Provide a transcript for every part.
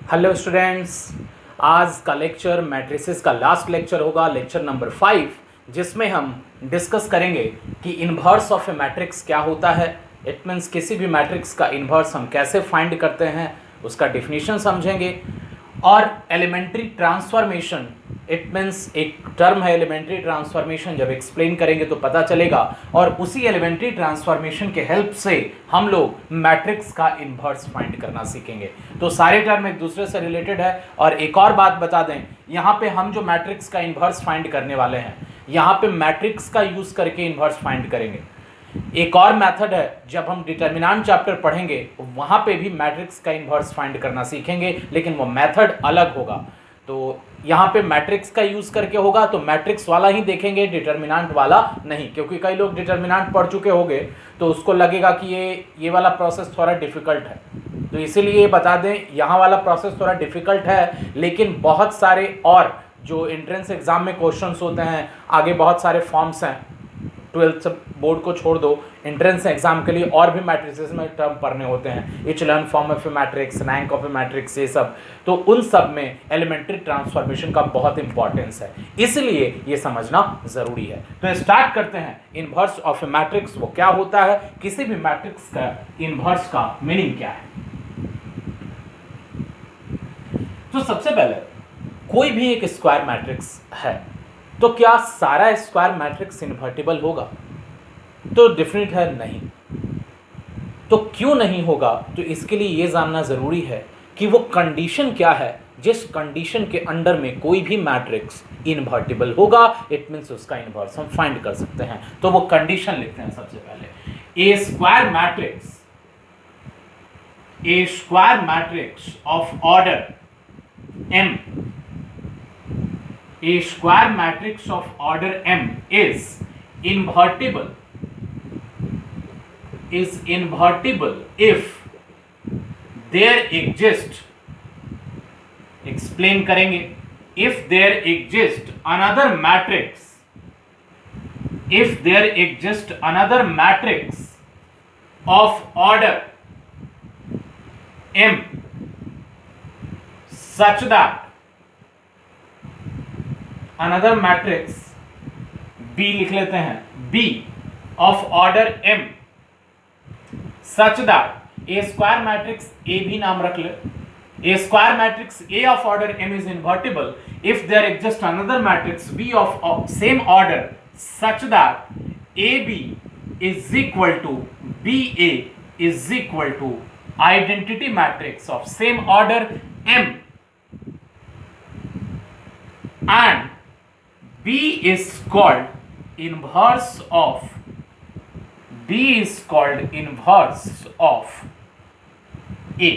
Hello students, आज का lecture matrices का लास्ट लेक्चर होगा, लेक्चर नंबर 5, जिसमें हम डिस्कस करेंगे कि इन्वर्स ऑफ ए मैट्रिक्स क्या होता है। इट मीन्स किसी भी मैट्रिक्स का इन्वर्स हम कैसे फाइंड करते हैं, उसका डिफिनीशन समझेंगे। और एलिमेंट्री ट्रांसफॉर्मेशन, इट मीन्स एक टर्म है एलिमेंट्री ट्रांसफॉर्मेशन, जब एक्सप्लेन करेंगे तो पता चलेगा। और उसी एलिमेंट्री ट्रांसफॉर्मेशन के हेल्प से हम लोग मैट्रिक्स का इन्वर्स फाइंड करना सीखेंगे। तो सारे टर्म एक दूसरे से रिलेटेड है। और एक और बात बता दें, यहाँ पे हम जो मैट्रिक्स का इन्वर्स फाइंड करने वाले हैं, यहाँ पे मैट्रिक्स का यूज करके इन्वर्स फाइंड करेंगे। एक और मेथड है, जब हम डिटर्मिनेंट चैप्टर पढ़ेंगे वहां पे भी मैट्रिक्स का इन्वर्स फाइंड करना सीखेंगे, लेकिन वो मेथड अलग होगा। तो यहाँ पे मैट्रिक्स का यूज करके होगा तो मैट्रिक्स वाला ही देखेंगे, डिटर्मिनेंट वाला नहीं, क्योंकि कई लोग डिटर्मिनेंट पढ़ चुके होंगे तो उसको लगेगा कि ये वाला प्रोसेस थोड़ा डिफिकल्ट है। तो इसीलिए बता दें, यहाँ वाला प्रोसेस थोड़ा डिफिकल्ट है, लेकिन बहुत सारे और जो एंट्रेंस एग्जाम में क्वेश्चंस होते हैं, आगे बहुत सारे फॉर्म्स हैं, 12th बोर्ड को छोड़ दो, एंट्रेंस एग्जाम के लिए और भी मैट्रिसेस में टर्म पढ़ने होते हैं, echelon form of a matrix, rank of a matrix, ये सब। तो उन सब में एलिमेंट्री ट्रांसफॉर्मेशन का बहुत इंपॉर्टेंस है, इसलिए ये समझना जरूरी है। तो स्टार्ट करते हैं। इनवर्स ऑफ ए मैट्रिक्स वो क्या होता है, किसी भी मैट्रिक्स का इनवर्स का मीनिंग क्या है। तो सबसे पहले, कोई भी एक स्क्वायर मैट्रिक्स है तो क्या सारा स्क्वायर मैट्रिक्स इन्वर्टिबल होगा? तो डेफिनेट है नहीं। तो क्यों नहीं होगा? तो इसके लिए यह जानना जरूरी है कि वो कंडीशन क्या है जिस कंडीशन के अंडर में कोई भी मैट्रिक्स इन्वर्टिबल होगा। इट मींस उसका इन्वर्स हम फाइंड कर सकते हैं। तो वो कंडीशन लिखते हैं सबसे पहले। A square matrix of order m, a square matrix of order m is invertible if there exists, explain करेंगे, if there exists another matrix of order m such that another matrix B लिख लेते हैं, B of order M such that a square matrix A भी नाम रख ले, a square matrix A of order M is invertible if there exist another matrix B of same order such that AB is equal to BA is equal to identity matrix of same order M and B is called inverse of A।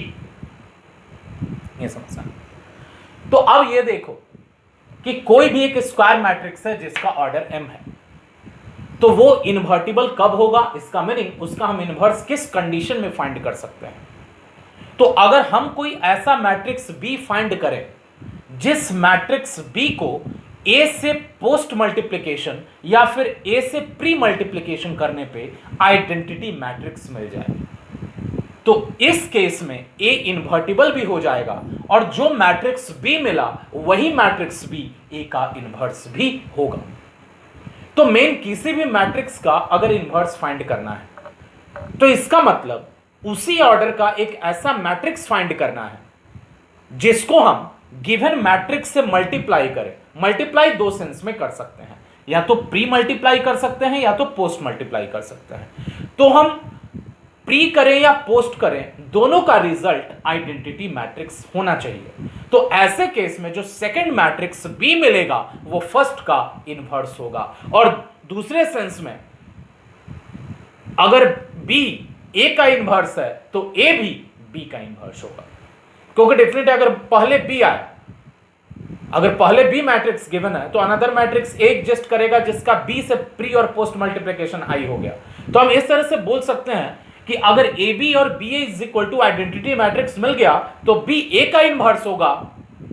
ये समझना। तो अब ये देखो कि कोई भी एक स्क्वायर मैट्रिक्स है जिसका ऑर्डर m है, तो वो इन्वर्टिबल कब होगा? इसका मीनिंग, उसका हम इन्वर्स किस कंडीशन में फाइंड कर सकते हैं। तो अगर हम कोई ऐसा मैट्रिक्स B फाइंड करें जिस मैट्रिक्स B को A से पोस्ट मल्टीप्लिकेशन या फिर A से प्री मल्टीप्लिकेशन करने पे आइडेंटिटी मैट्रिक्स मिल जाए, तो इस केस में A इन्वर्टिबल भी हो जाएगा और जो मैट्रिक्स B मिला वही मैट्रिक्स B A का इन्वर्स भी होगा। तो मेन किसी भी मैट्रिक्स का अगर इन्वर्स फाइंड करना है तो इसका मतलब उसी ऑर्डर का एक ऐसा मैट्रिक्स फाइंड करना है जिसको हम गिवन मैट्रिक्स से मल्टीप्लाई करें। मल्टीप्लाई दो सेंस में कर सकते हैं, या तो प्री मल्टीप्लाई कर सकते हैं या तो पोस्ट मल्टीप्लाई कर सकते हैं। तो हम प्री करें या पोस्ट करें, दोनों का रिजल्ट आइडेंटिटी मैट्रिक्स होना चाहिए। तो ऐसे केस में जो सेकंड मैट्रिक्स बी मिलेगा वो फर्स्ट का इन्वर्स होगा, और दूसरे सेंस में अगर बी ए का इन्वर्स है तो ए भी बी का इन्वर्स होगा, क्योंकि डेफिनेटली अगर पहले बी आए, अगर पहले बी मैट्रिक्स गिवन है तो अनदर मैट्रिक्स ए एग्जिस्ट करेगा जिसका बी से प्री और पोस्ट मल्टीप्लिकेशन आई हो गया। तो हम इस तरह से बोल सकते हैं कि अगर ए बी और B A is equal to identity matrix मिल गया तो बी ए का इन्वर्स होगा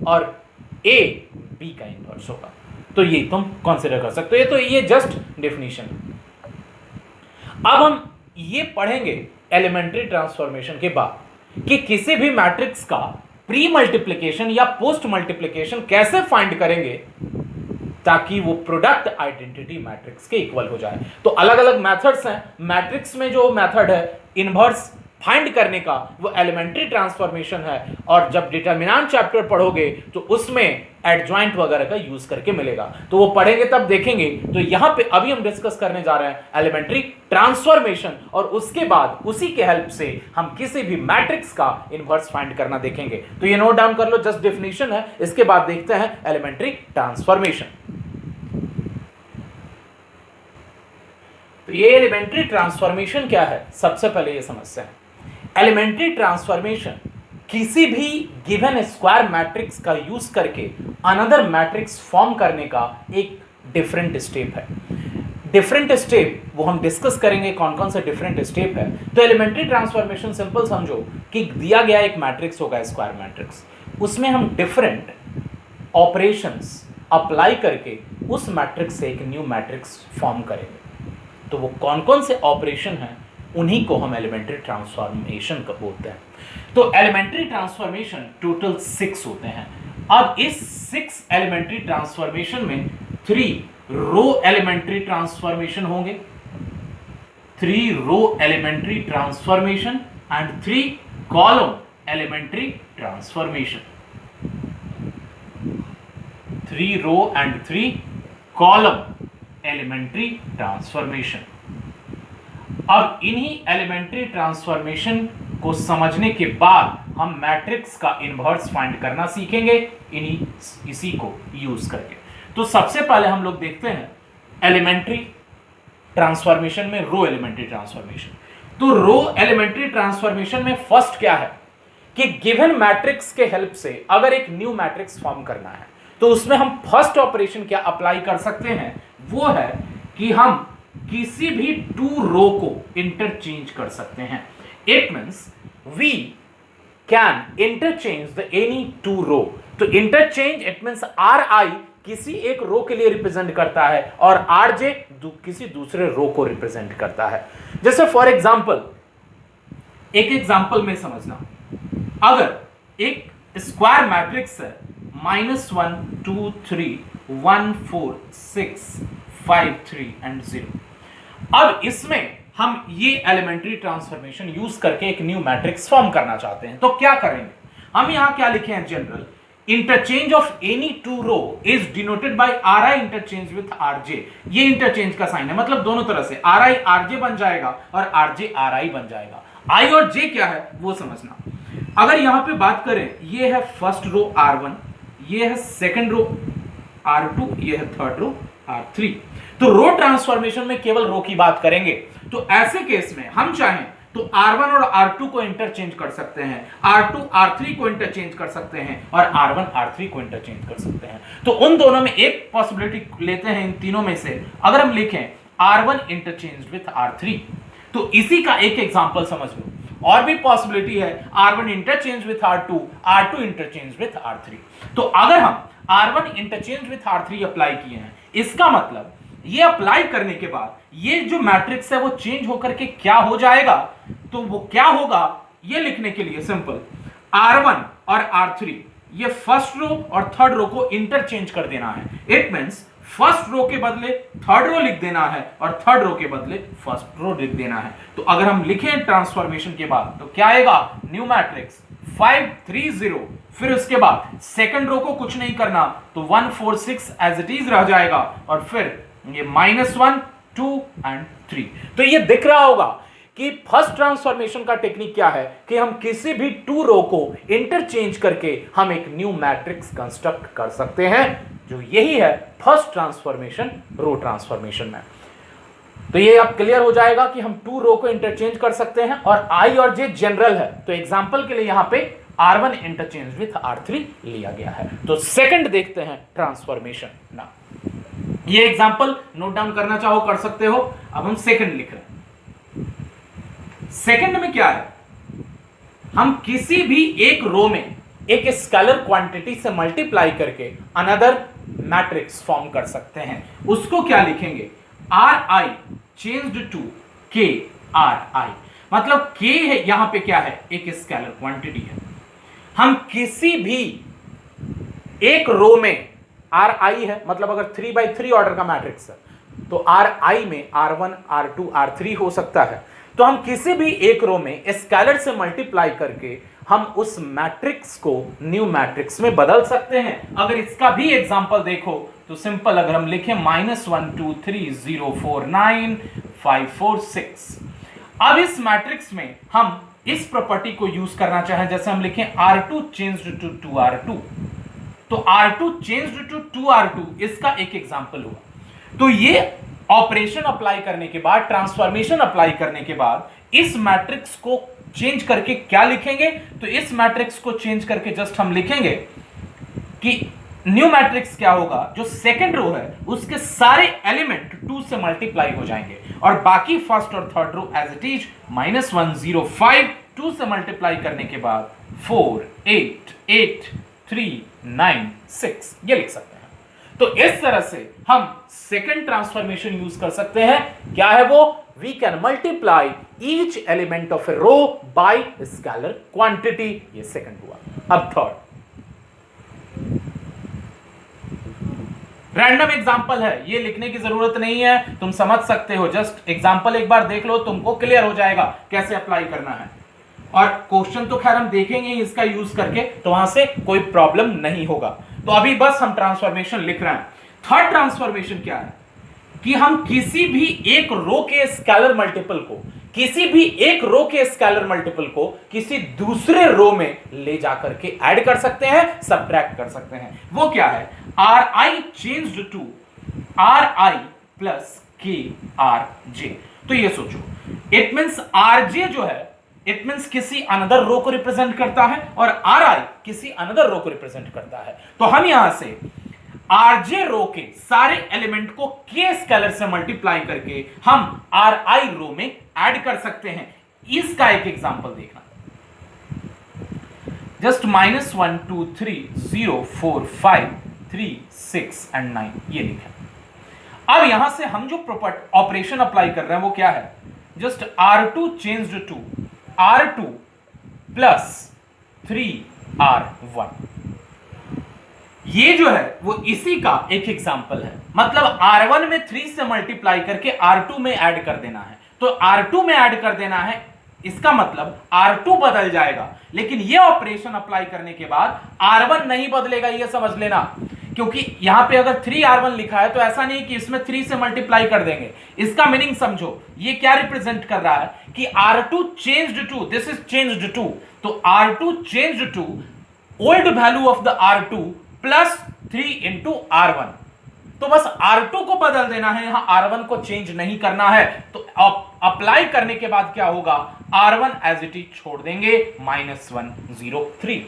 और ए बी का इन्वर्स होगा। तो ये तुम कंसीडर कर सकते हो। ये जस्ट डेफिनेशन है। अब हम ये पढ़ेंगे एलिमेंट्री ट्रांसफॉर्मेशन के बाद कि किसी भी मैट्रिक्स का प्री मल्टीप्लिकेशन या पोस्ट मल्टीप्लिकेशन कैसे फाइंड करेंगे ताकि वो प्रोडक्ट आइडेंटिटी मैट्रिक्स के इक्वल हो जाए। तो अलग अलग मेथड्स हैं। मैट्रिक्स में जो मेथड है इनवर्स फाइंड करने का वो एलिमेंट्री ट्रांसफॉर्मेशन है, और जब डिटर्मिनेंट चैप्टर पढ़ोगे तो उसमें एडजॉइंट वगैरह का यूज करके मिलेगा, तो वो पढ़ेंगे तब देखेंगे। तो यहां पे अभी हम डिस्कस करने जा रहे हैं एलिमेंट्री ट्रांसफॉर्मेशन, और उसके बाद उसी के हेल्प से हम किसी भी मैट्रिक्स का इनवर्स फाइंड करना देखेंगे। तो ये नोट डाउन कर लो, जस्ट डेफिनेशन है, इसके बाद देखते हैं एलिमेंट्री ट्रांसफॉर्मेशन। तो ये एलिमेंट्री ट्रांसफॉर्मेशन क्या है, सबसे पहले ये समझते हैं। एलिमेंट्री ट्रांसफॉर्मेशन किसी भी गिवन स्क्वायर मैट्रिक्स का यूज करके अनदर मैट्रिक्स फॉर्म करने का एक डिफरेंट स्टेप है। डिफरेंट स्टेप वो हम डिस्कस करेंगे कौन कौन से डिफरेंट स्टेप है। तो एलिमेंट्री ट्रांसफॉर्मेशन सिंपल समझो कि दिया गया एक मैट्रिक्स होगा स्क्वायर मैट्रिक्स, उसमें हम डिफरेंट ऑपरेशंस अप्लाई करके उस मैट्रिक्स से एक न्यू मैट्रिक्स फॉर्म करेंगे। तो वो कौन कौन से ऑपरेशन हैं उन्हीं को हम एलिमेंट्री ट्रांसफॉर्मेशन का बोलते हैं। तो एलिमेंट्री ट्रांसफॉर्मेशन टोटल 6 होते हैं। अब इस 6 एलिमेंट्री ट्रांसफॉर्मेशन में 3 रो एलिमेंट्री ट्रांसफॉर्मेशन होंगे, 3 row elementary transformation and 3 column elementary transformation. 3 row and 3 column elementary transformation. अब इन्हीं एलिमेंट्री ट्रांसफॉर्मेशन को समझने के बाद हम मैट्रिक्स का इनवर्स फाइंड करना सीखेंगे इसी को यूज करके। तो सबसे पहले हम लोग देखते हैं एलिमेंट्री ट्रांसफॉर्मेशन में रो एलिमेंट्री ट्रांसफॉर्मेशन। तो रो एलिमेंट्री ट्रांसफॉर्मेशन में फर्स्ट क्या है कि गिवन मैट्रिक्स के हेल्प से अगर एक न्यू मैट्रिक्स फॉर्म करना है तो उसमें हम फर्स्ट ऑपरेशन क्या अप्लाई कर सकते हैं, वो है कि हम किसी भी 2 रो को इंटरचेंज कर सकते हैं। It means we can interchange the any 2 row. तो interchange it means R i किसी एक रो के लिए रिप्रेजेंट करता है और आर जे किसी दूसरे रो को रिप्रेजेंट करता है। जैसे फॉर एग्जांपल, एक एग्जांपल में समझना, अगर एक स्क्वायर मैट्रिक्स है -1 2 3 1 4 6 5 3 एंड 0। अब इसमें हम ये एलिमेंट्री ट्रांसफॉर्मेशन यूज करके एक न्यू मैट्रिक्स फॉर्म करना चाहते हैं। तो क्या करेंगे, हम यहां क्या लिखे हैं, general interchange of any 2 row is denoted by R I interchange with R j. ये इंटरचेंज का साइन है, मतलब दोनों तरह से आर आई आर जे बन जाएगा और आर जे आर आई बन जाएगा। आई और जे क्या है वो समझना। अगर यहां पे बात करें, ये है फर्स्ट रो R1, ये है सेकंड रो R2, ये है थर्ड रो R3। तो रो ट्रांसफॉर्मेशन में केवल रो की बात करेंगे। तो ऐसे केस में हम चाहें तो R1 और R2 को इंटरचेंज कर सकते हैं, R2 R3 को इंटरचेंज कर सकते हैं और R1 R3 को इंटरचेंज कर सकते हैं। तो उन दोनों में एक पॉसिबिलिटी लेते हैं, इन तीनों में से अगर हम लिखें R1 इंटरचेंज विथ R3, तो इसी का एक एग्जांपल समझ लो। और भी पॉसिबिलिटी है R1 interchange with R2, R2 interchange with R3। तो अगर हम R1 interchange with R3 apply किए हैं, इसका मतलब ये अप्लाई करने के बाद ये जो मैट्रिक्स है वो चेंज होकर के क्या हो जाएगा, तो वो क्या होगा ये लिखने के लिए सिंपल R1 और R3 ये फर्स्ट रो और थर्ड रो को इंटरचेंज कर देना है। इट मींस फर्स्ट रो के बदले थर्ड रो लिख देना है और थर्ड रो के बदले फर्स्ट रो लिख देना है। तो अगर हम लिखें ट्रांसफॉर्मेशन के बाद तो क्या आएगा, न्यू मैट्रिक्स 5 3 0। फिर उसके बाद सेकंड रो को कुछ नहीं करना तो 1 4 6 एज इट इज रह जाएगा और फिर ये -1 2 एंड 3। तो ये दिख रहा होगा कि फर्स्ट ट्रांसफॉर्मेशन का टेक्निक क्या है कि हम किसी भी 2 रो को इंटरचेंज करके हम एक न्यू मैट्रिक्स कंस्ट्रक्ट कर सकते हैं, जो यही है फर्स्ट ट्रांसफॉर्मेशन रो ट्रांसफॉर्मेशन में। तो ये अब क्लियर हो जाएगा कि हम 2 रो को इंटरचेंज कर सकते हैं और आई और जे जनरल है। तो एग्जांपल के लिए यहां पे R1 इंटरचेंज विथ R3 लिया गया है। तो सेकंड देखते हैं ट्रांसफॉर्मेशन ना, ये एग्जांपल नोट डाउन करना चाहो कर सकते हो। अब हम सेकंड लिख रहे हैं। सेकंड में क्या है, हम किसी भी एक रो में एक स्केलर क्वांटिटी से मल्टीप्लाई करके अनदर मैट्रिक्स फॉर्म कर सकते हैं। उसको क्या लिखेंगे, are i changed to K R आई। मतलब के है यहां पे क्या है, एक स्केलर क्वांटिटी है। हम किसी भी एक रो में आर आई है, मतलब अगर 3x3 ऑर्डर का मैट्रिक्स है तो आर आई में R1 R2 R3 हो सकता है। तो हम किसी भी एक रो में स्केलर से मल्टीप्लाई करके हम उस मैट्रिक्स को न्यू मैट्रिक्स में बदल सकते हैं। अगर इसका भी एग्जांपल देखो तो सिंपल, अगर हम लिखें -1 2 3 0 4 9 5 4 6, अब इस मैट्रिक्स में हम इस प्रॉपर्टी को यूज करना चाहें, जैसे हम लिखें R2 चेंज्ड टू 2R2, तो R2 चेंज्ड टू 2R2 इसका एक एग्जांपल हुआ। तो ये ऑपरेशन अप्लाई करने के बाद, ट्रांसफॉर्मेशन अप्लाई करने के बाद इस मैट्रिक्स को चेंज करके क्या लिखेंगे, तो इस मैट्रिक्स को चेंज करके जस्ट हम लिखेंगे कि न्यू मैट्रिक्स क्या होगा, जो सेकंड रो है उसके सारे एलिमेंट 2 से मल्टीप्लाई हो जाएंगे और बाकी फर्स्ट और third row as it is -1 0 5 2 से मल्टीप्लाई करने के बाद 4 8 8 3 9 6 ये लिख सकते हैं। तो इस तरह से हम सेकंड ट्रांसफॉर्मेशन यूज कर सकते हैं। क्या है वो? We can multiply each element of a row by scalar quantity, ये सेकंड हुआ। अब थर्ड रैंडम एग्जांपल है, ये लिखने की जरूरत नहीं है, तुम समझ सकते हो, जस्ट एग्जांपल एक बार देख लो, तुमको क्लियर हो जाएगा कैसे अप्लाई करना है। और क्वेश्चन तो खैर हम देखेंगे इसका यूज करके, तो वहां से कोई प्रॉब्लम नहीं होगा। तो अभी बस हम ट्रांसफॉर्मेशन लिख रहे हैं। थर्ड ट्रांसफॉर्मेशन क्या है कि हम किसी भी एक रो के स्केलर मल्टीपल को, किसी भी एक रो के स्केलर मल्टीपल को किसी दूसरे रो में ले जाकर के ऐड कर सकते हैं, सबट्रैक्ट कर सकते हैं। वो क्या है? R i changed to R I plus के आर जे। तो ये सोचो, इट मींस आर जे जो है इट मींस किसी अनदर रो को रिप्रेजेंट करता है और आर आई किसी अनदर रो को रिप्रेजेंट करता है। तो हम यहां से आरजे रो के सारे एलिमेंट को के स्केलर से मल्टीप्लाई करके हम आर आई रो में ऐड कर सकते हैं। इसका एक एग्जांपल देखना, जस्ट -1 2 3 0 4 5 3 6 एंड 9 ये लिखा। अब यहां से हम जो ऑपरेशन अप्लाई कर रहे हैं वो क्या है? Just R2 changed to R2 plus 3R1, ये जो है वो इसी का एक एग्जांपल है। मतलब R1 में 3 से मल्टीप्लाई करके R2 में ऐड कर देना है। तो R2 में ऐड कर देना है, इसका मतलब R2 बदल जाएगा, लेकिन ये ऑपरेशन अप्लाई करने के बाद R1 नहीं बदलेगा, ये समझ लेना। क्योंकि यहां पे अगर 3R1 लिखा है तो ऐसा नहीं कि इसमें 3 से मल्टीप्लाई कर देंगे। इसका मीनिंग समझो, ये क्या रिप्रेजेंट कर रहा है कि R2 changed to, this is changed to, तो R2 changed to old value of the R2 plus 3 into R1। तो बस R2 को बदल देना है, यहां R1 को चेंज नहीं करना है। तो अप्लाई करने के बाद क्या होगा? R1 एज इट इज छोड़ देंगे, -103।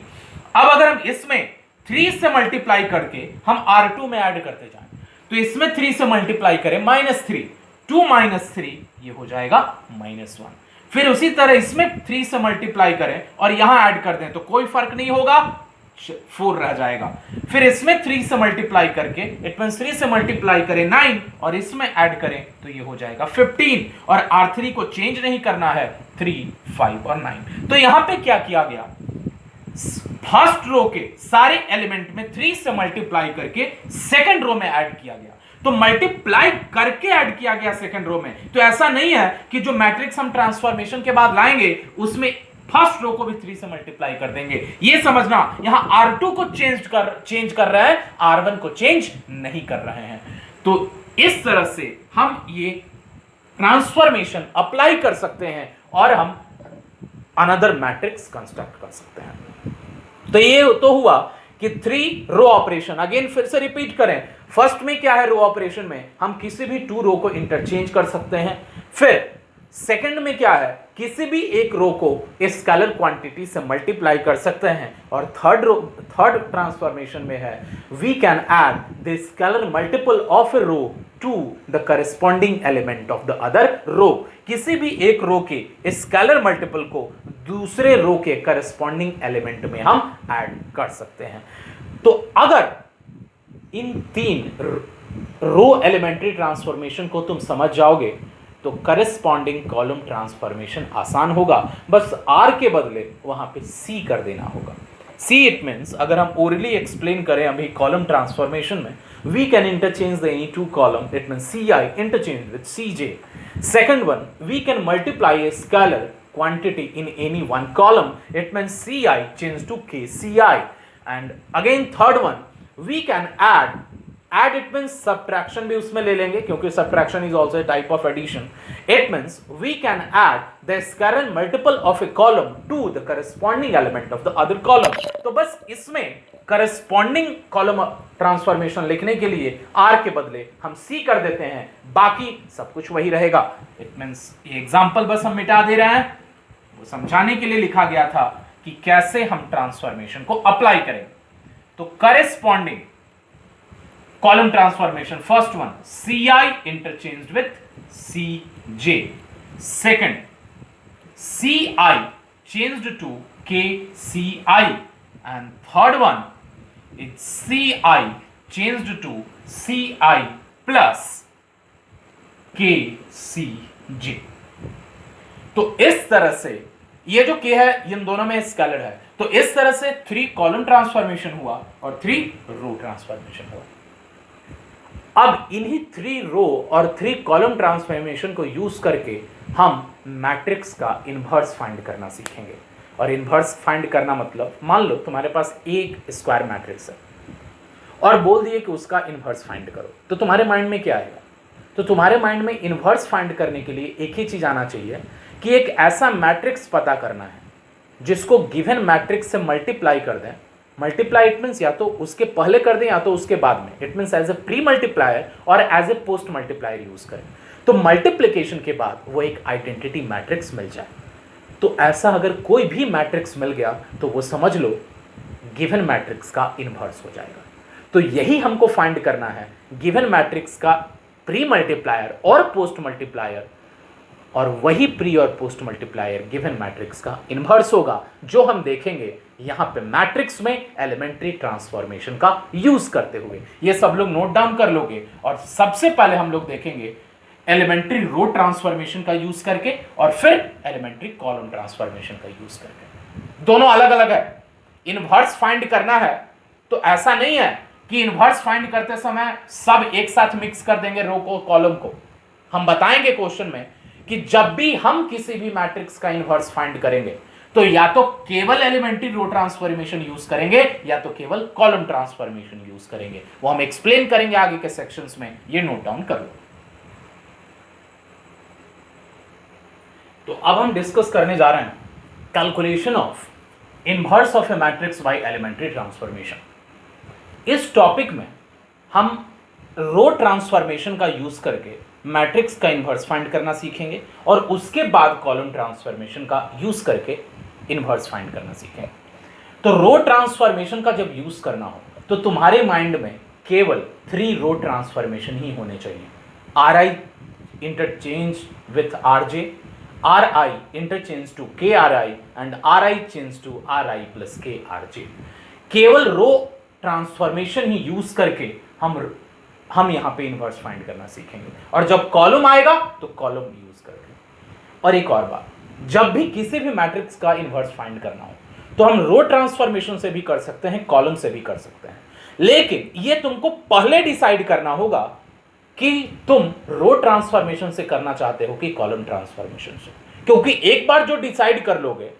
अब अगर हम इसमें 3 से मल्टीप्लाई करके हम R2 में ऐड करते जाएं, तो इसमें 3 से मल्टीप्लाई करें -3, 2 -3 ये हो जाएगा -1। फिर उसी तरह इसमें 3 से मल्टीप्लाई करें और यहां ऐड कर दें तो कोई फर्क नहीं होगा, 4 रह जाएगा। फिर इसमें 3 से मल्टीप्लाई करके, इट मींस 3 से मल्टीप्लाई करें 9 और इसमें ऐड करें तो ये हो जाएगा 15, और R3 को चेंज नहीं करना है, 3 5 और 9। तो यहां पे क्या किया गया? फर्स्ट रो के सारे एलिमेंट में 3 से मल्टीप्लाई करके सेकंड रो में ऐड किया गया। तो मल्टीप्लाई करके ऐड किया गया सेकंड रो में। तो ऐसा नहीं है कि जो मैट्रिक्स हम ट्रांसफॉर्मेशन के बाद लाएंगे उसमें फर्स्ट रो को भी 3 से मल्टीप्लाई कर देंगे। ये समझना, यहां R2 को चेंज कर रहा है, R1 को चेंज नहीं कर रहे हैं। तो इस तरह से हम ये ट्रांसफॉर्मेशन अप्लाई कर सकते हैं और हम अनदर मैट्रिक्स कंस्ट्रक्ट कर सकते हैं। तो ये तो हुआ कि 3 रो ऑपरेशन। अगेन फिर से रिपीट करें, फर्स्ट में क्या है? रो ऑपरेशन में हम किसी भी 2 रो को इंटरचेंज कर सकते हैं। फिर सेकंड में क्या है? किसी भी एक रो को स्केलर क्वांटिटी से मल्टीप्लाई कर सकते हैं। और थर्ड ट्रांसफॉर्मेशन में है we can add the scalar multiple of a row to the corresponding element of the other row. किसी भी एक रो के स्केलर मल्टीपल को दूसरे रो के करस्पॉन्डिंग एलिमेंट में हम ऐड कर सकते हैं। तो अगर इन 3 रो एलिमेंट्री ट्रांसफॉर्मेशन को तुम समझ जाओगे तो करस्पॉन्डिंग कॉलम ट्रांसफॉर्मेशन आसान होगा। बस R के बदले वहां पे C कर देना होगा। सी इट मीन्स अगर हम ओरली एक्सप्लेन करें अभी कॉलम ट्रांसफॉर्मेशन में, we can interchange the any two column, it means ci interchange with cj. Second one, we can multiply a scalar quantity in any one column, it means ci change to kci. And again third one, we can add it means subtraction भी उसमें ले लेंगे क्योंकि subtraction is also a type of addition. It means we can add the scalar multiple of a column to the corresponding element of the other column. तो बस इसमें corresponding column transformation लिखने के लिए r के बदले हम c कर देते हैं, बाकी सब कुछ वही रहेगा. It means ये example बस हम मिटा दे रहे हैं, वो समझाने के लिए लिखा गया था कि कैसे हम ट्रांसफॉर्मेशन को अप्लाई करें. तो corresponding column transformation, first one ci interchanged with cj, second ci changed to kci, and third one is ci changed to ci plus kcj. तो इस तरह से ये जो k है इन दोनों में स्केलर है, तो इस तरह से 3 कॉलम ट्रांसफॉर्मेशन हुआ और 3 रो ट्रांसफॉर्मेशन हुआ. अब इन्हीं 3 रो और 3 कॉलम ट्रांसफॉर्मेशन को यूज करके हम मैट्रिक्स का इनवर्स फाइंड करना सीखेंगे. और इनवर्स फाइंड करना मतलब मान लो तुम्हारे पास एक स्क्वायर मैट्रिक्स है और बोल दिए कि उसका इनवर्स फाइंड करो, तो तुम्हारे माइंड में क्या आएगा? तो तुम्हारे माइंड में इनवर्स फाइंड करने के लिए एक ही चीज आना चाहिए कि एक ऐसा मैट्रिक्स पता करना है जिसको गिवन मैट्रिक्स से मल्टीप्लाई कर दें. मल्टीप्लाई इट मीन्स या तो उसके पहले कर दें या तो उसके बाद में, it means as a pre multiplier और as a post multiplier use करें. तो मल्टीप्लिकेशन के बाद वो एक आइडेंटिटी मैट्रिक्स मिल जाए. तो ऐसा अगर कोई भी मैट्रिक्स मिल गया तो वो समझ लो गिवन मैट्रिक्स का इनवर्स हो जाएगा. तो यही हमको फाइंड करना है, गिवन मैट्रिक्स का प्री मल्टीप्लायर और पोस्ट मल्टीप्लायर, और वही प्री और पोस्ट मल्टीप्लायर गिवन मैट्रिक्स का इनवर्स होगा, जो हम देखेंगे यहां पे मैट्रिक्स में एलिमेंट्री ट्रांसफॉर्मेशन का यूज करते हुए. ये सब लोग नोट डाउन कर लोगे. और सबसे पहले हम लोग देखेंगे एलिमेंट्री रो ट्रांसफॉर्मेशन का यूज करके और फिर एलिमेंट्री कॉलम ट्रांसफॉर्मेशन का यूज करके. दोनों अलग अलग है. इनवर्स फाइंड करना है तो ऐसा नहीं है कि इनवर्स फाइंड करते समय सब एक साथ मिक्स कर देंगे रो को कॉलम को. हम बताएंगे क्वेश्चन में कि जब भी हम किसी भी मैट्रिक्स का इनवर्स फाइंड करेंगे तो या तो केवल एलिमेंट्री रो ट्रांसफॉर्मेशन यूज करेंगे या तो केवल कॉलम ट्रांसफॉर्मेशन यूज करेंगे. वो हम एक्सप्लेन करेंगे आगे के सेक्शंस में, ये नोट डाउन कर लो. तो अब हम डिस्कस करने जा रहे हैं calculation of inverse of a matrix by elementary transformation. इस टॉपिक में हम रो ट्रांसफॉर्मेशन का यूज करके मैट्रिक्स का इनवर्स फाइंड करना सीखेंगे और उसके बाद कॉलम ट्रांसफॉर्मेशन का यूज करके इनवर्स फाइंड करना सीखेंगे. तो रो ट्रांसफॉर्मेशन का जब यूज करना हो तो तुम्हारे माइंड में केवल 3 रो ट्रांसफॉर्मेशन ही होने चाहिए. R I interchange with R J, R I interchange to K R I and R I change to R I plus के आर जे. केवल रो ट्रांसफॉर्मेशन ही यूज करके हम यहां पे इनवर्स फाइंड करना सीखेंगे. और जब कॉलम आएगा तो कॉलम यूज करके. और एक और बात, जब भी किसी भी मैट्रिक्स का इनवर्स फाइंड करना हो तो हम रो ट्रांसफॉर्मेशन से भी कर सकते हैं, कॉलम से भी कर सकते हैं. लेकिन ये तुमको पहले डिसाइड करना होगा कि तुम रो ट्रांसफॉर्मेशन से करना चाहते हो कि कॉलम ट्रांसफॉर्मेशन से. क्योंकि एक बार जो डिसाइड कर लोगे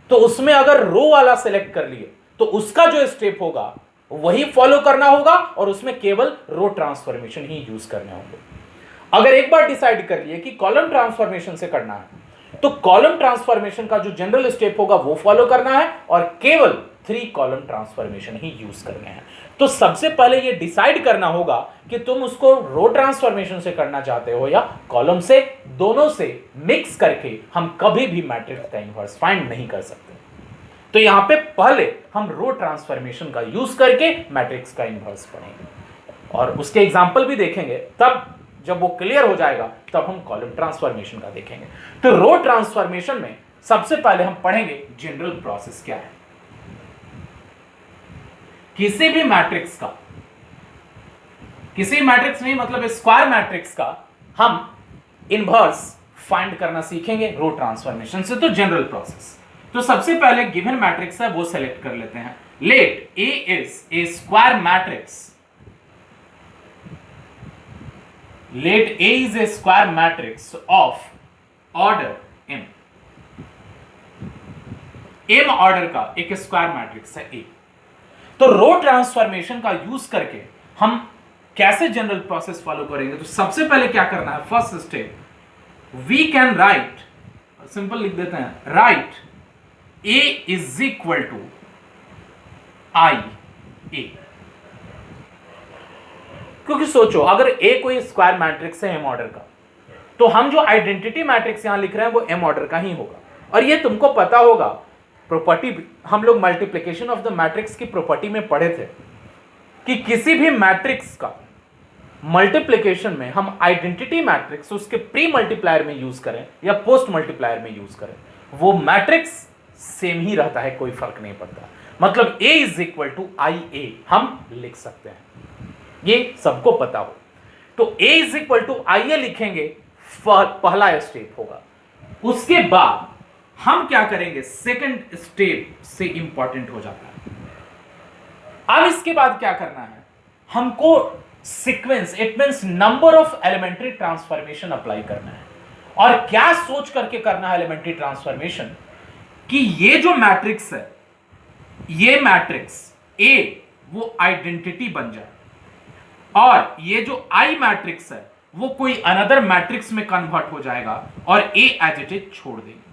तो उसमें अगर रो वाला सिलेक्ट कर लिए तो उसका जो स्टेप होगा वही फॉलो करना होगा और उसमें केवल रो ट्रांसफॉर्मेशन ही यूज करने होंगे. अगर एक बार डिसाइड कर लिए कि कॉलम ट्रांसफॉर्मेशन से करना है तो कॉलम ट्रांसफॉर्मेशन का जो जनरल स्टेप होगा वो फॉलो करना है और केवल 3 कॉलम ट्रांसफॉर्मेशन ही यूज करने हैं. तो सबसे पहले ये डिसाइड करना होगा कि तुम उसको रो ट्रांसफॉर्मेशन से करना चाहते हो या कॉलम से. दोनों से मिक्स करके हम कभी भी मैट्रिक्स का इनवर्स फाइंड नहीं कर सकते. तो यहां पे पहले हम रो ट्रांसफॉर्मेशन का यूज करके मैट्रिक्स का इनवर्स पढ़ेंगे और उसके एग्जांपल भी देखेंगे. तब जब वो क्लियर हो जाएगा तब हम कॉलम ट्रांसफॉर्मेशन का देखेंगे. तो रो ट्रांसफॉर्मेशन में सबसे पहले हम पढ़ेंगे जनरल प्रोसेस क्या है. किसी भी मैट्रिक्स का, किसी मैट्रिक्स नहीं मतलब स्क्वायर मैट्रिक्स का हम इनवर्स फाइंड करना सीखेंगे रो ट्रांसफॉर्मेशन से. तो जनरल प्रोसेस तो सबसे पहले गिवन मैट्रिक्स है वो सेलेक्ट कर लेते हैं। Let A is a square matrix, let A is a square matrix of order m, m order का एक स्क्वायर मैट्रिक्स है ए। तो रो ट्रांसफॉर्मेशन का यूज करके हम कैसे जनरल प्रोसेस फॉलो करेंगे? तो सबसे पहले क्या करना है, first step, we can write, simple लिख देते हैं, write A is equal to I A. क्योंकि सोचो अगर ए कोई स्क्वायर मैट्रिक्स है एम ऑर्डर का, तो हम जो आइडेंटिटी मैट्रिक्स यहां लिख रहे हैं वो एम ऑर्डर का ही होगा। और ये तुमको पता होगा, प्रॉपर्टी हम लोग मल्टीप्लिकेशन ऑफ द मैट्रिक्स की प्रॉपर्टी में पढ़े थे कि किसी भी मैट्रिक्स का मल्टीप्लिकेशन में हम आइडेंटिटी मैट्रिक्स उसके प्री मल्टीप्लायर में यूज करें या पोस्ट मल्टीप्लायर में यूज करें, वो मैट्रिक्स सेम ही रहता है, कोई फर्क नहीं पड़ता। मतलब a is equal to I ए हम लिख सकते हैं, ये सबको पता हो। तो a is equal to I ए लिखेंगे, पहला स्टेप होगा। उसके बाद हम क्या करेंगे, सेकंड स्टेप से इंपॉर्टेंट हो जाता है। अब इसके बाद क्या करना है, हमको sequence, it means number of elementary transformation apply करना है। और क्या सोच करके करना है एलिमेंट्री ट्रांसफॉर्मेशन, कि ये जो मैट्रिक्स है, ये मैट्रिक्स A वो आइडेंटिटी बन जाए, और ये जो I मैट्रिक्स है वो कोई अनदर मैट्रिक्स में कन्वर्ट हो जाएगा और A एज इट इज छोड़ देंगे।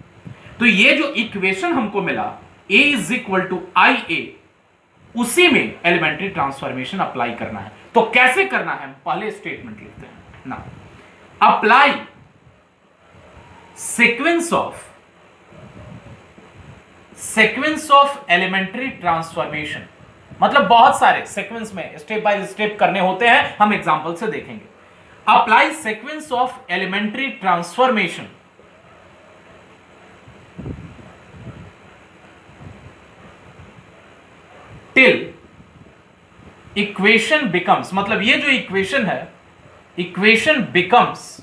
तो ये जो इक्वेशन हमको मिला A is equal to I ए, उसी में एलिमेंट्री ट्रांसफॉर्मेशन अप्लाई करना है। तो कैसे करना है, हम पहले स्टेटमेंट लिखते हैं ना, apply sequence of elementary transformation. मतलब बहुत सारे सीक्वेंस में स्टेप बाय स्टेप करने होते हैं, हम एग्जांपल से देखेंगे। Apply sequence of elementary transformation till equation becomes, मतलब ये जो इक्वेशन है, equation becomes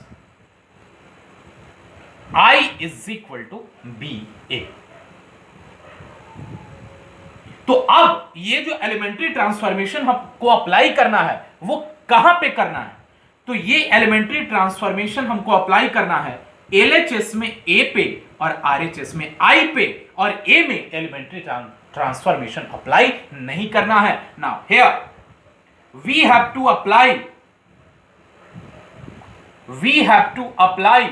I is equal to B A. तो अब ये जो एलिमेंट्री ट्रांसफॉर्मेशन हमको अप्लाई करना है वो कहां पे करना है, तो ये एलिमेंट्री ट्रांसफॉर्मेशन हमको अप्लाई करना है LHS में A पे और RHS में I पे, और A में एलिमेंट्री ट्रांसफॉर्मेशन अप्लाई नहीं करना है। Now here we have to apply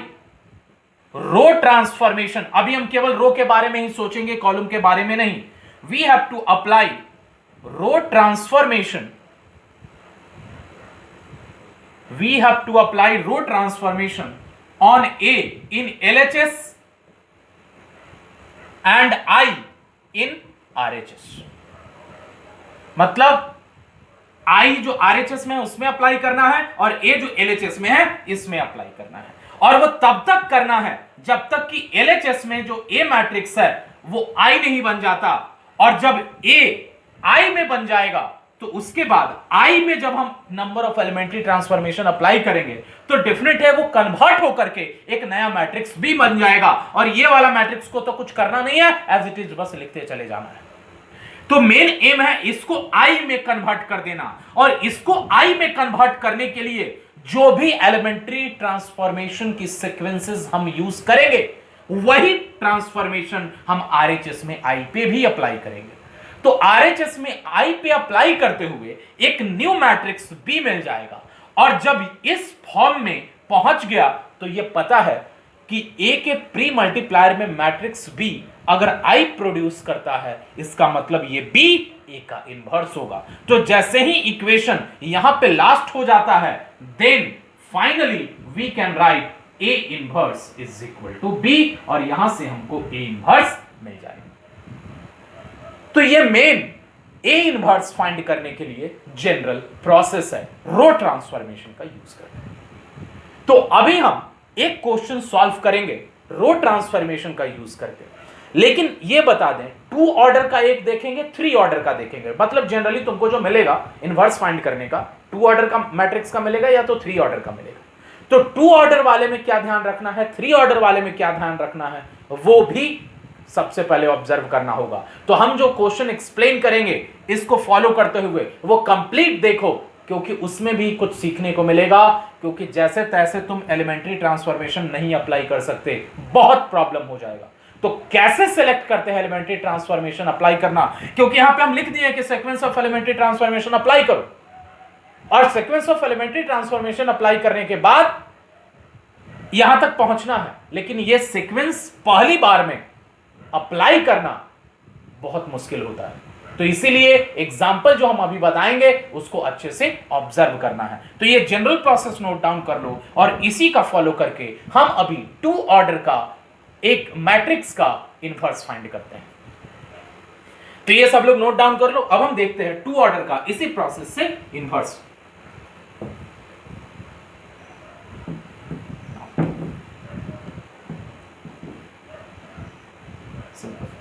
row transformation. अभी हम केवल रो के बारे में ही सोचेंगे, कॉलम के बारे में नहीं। we have to apply row transformation, we have to apply row transformation on A in LHS and I in RHS। मतलब I जो RHS में है उसमें अप्लाई करना है, और A जो LHS में है इसमें अप्लाई करना है। और वो तब तक करना है जब तक कि LHS में जो A मैट्रिक्स है वो I नहीं बन जाता, और जब A I में बन जाएगा तो उसके बाद I में जब हम number of elementary transformation apply करेंगे तो डेफिनेट है वो कन्वर्ट होकर के एक नया मैट्रिक्स B बन जाएगा। और ये वाला मैट्रिक्स को तो कुछ करना नहीं है, एज इट इज बस लिखते चले जाना है। तो मेन एम है इसको I में कन्वर्ट कर देना, और इसको I में कन्वर्ट करने के लिए जो भी एलिमेंट्री ट्रांसफॉर्मेशन की सीक्वेंसेस हम यूज करेंगे वही ट्रांसफॉर्मेशन हम RHS में I पे भी अप्लाई करेंगे। तो RHS में I पे अप्लाई करते हुए एक न्यू मैट्रिक्स B मिल जाएगा, और जब इस फॉर्म में पहुंच गया तो यह पता है कि A के प्री मल्टीप्लायर में मैट्रिक्स B अगर I प्रोड्यूस करता है, इसका मतलब ये B A का इनवर्स होगा। तो जैसे ही इक्वेशन यहां पे लास्ट हो जाता है, then finally we can write A inverse is equal to B, और यहां से हमको A इनवर्स मिल जाएगा। तो ये मेन A इनवर्स फाइंड करने के लिए जनरल प्रोसेस है रो ट्रांसफॉर्मेशन का यूज करके। तो अभी हम एक क्वेश्चन सॉल्व करेंगे रो ट्रांसफॉर्मेशन का यूज करके, लेकिन ये बता दें 2 ऑर्डर का एक देखेंगे, 3 ऑर्डर का देखेंगे। मतलब जनरली तुमको जो मिलेगा इनवर्स फाइंड करने का 2 ऑर्डर का मैट्रिक्स का मिलेगा या तो 3 ऑर्डर का मिलेगा। तो 2 ऑर्डर वाले में क्या ध्यान रखना है, 3 ऑर्डर वाले में क्या ध्यान रखना है, वो भी सबसे पहले ऑब्जर्व करना होगा। तो हम जो क्वेश्चन एक्सप्लेन करेंगे इसको फॉलो करते हुए वो कंप्लीट देखो, क्योंकि उसमें भी कुछ सीखने को मिलेगा। क्योंकि जैसे तैसे तुम एलिमेंट्री ट्रांसफॉर्मेशन नहीं अप्लाई कर सकते, बहुत प्रॉब्लम हो जाएगा। तो कैसे सिलेक्ट करते हैं एलिमेंट्री ट्रांसफॉर्मेशन अप्लाई करना, क्योंकि यहां पे हम लिख दिए कि sequence of elementary transformation apply करो, और sequence of elementary transformation apply करने के बाद यहां तक पहुंचना है। लेकिन यह सीक्वेंस पहली बार में अप्लाई करना बहुत मुश्किल होता है। तो इसीलिए एग्जाम्पल जो हम अभी बताएंगे उसको अच्छे से ऑब्जर्व करना है। तो ये जनरल प्रोसेस नोट डाउन कर लो, और इसी का फॉलो करके हम अभी टू ऑर्डर का एक मैट्रिक्स का इनवर्स फाइंड करते हैं। तो ये सब लोग नोट डाउन कर लो। अब हम देखते हैं टू ऑर्डर का इसी प्रोसेस से इनवर्स।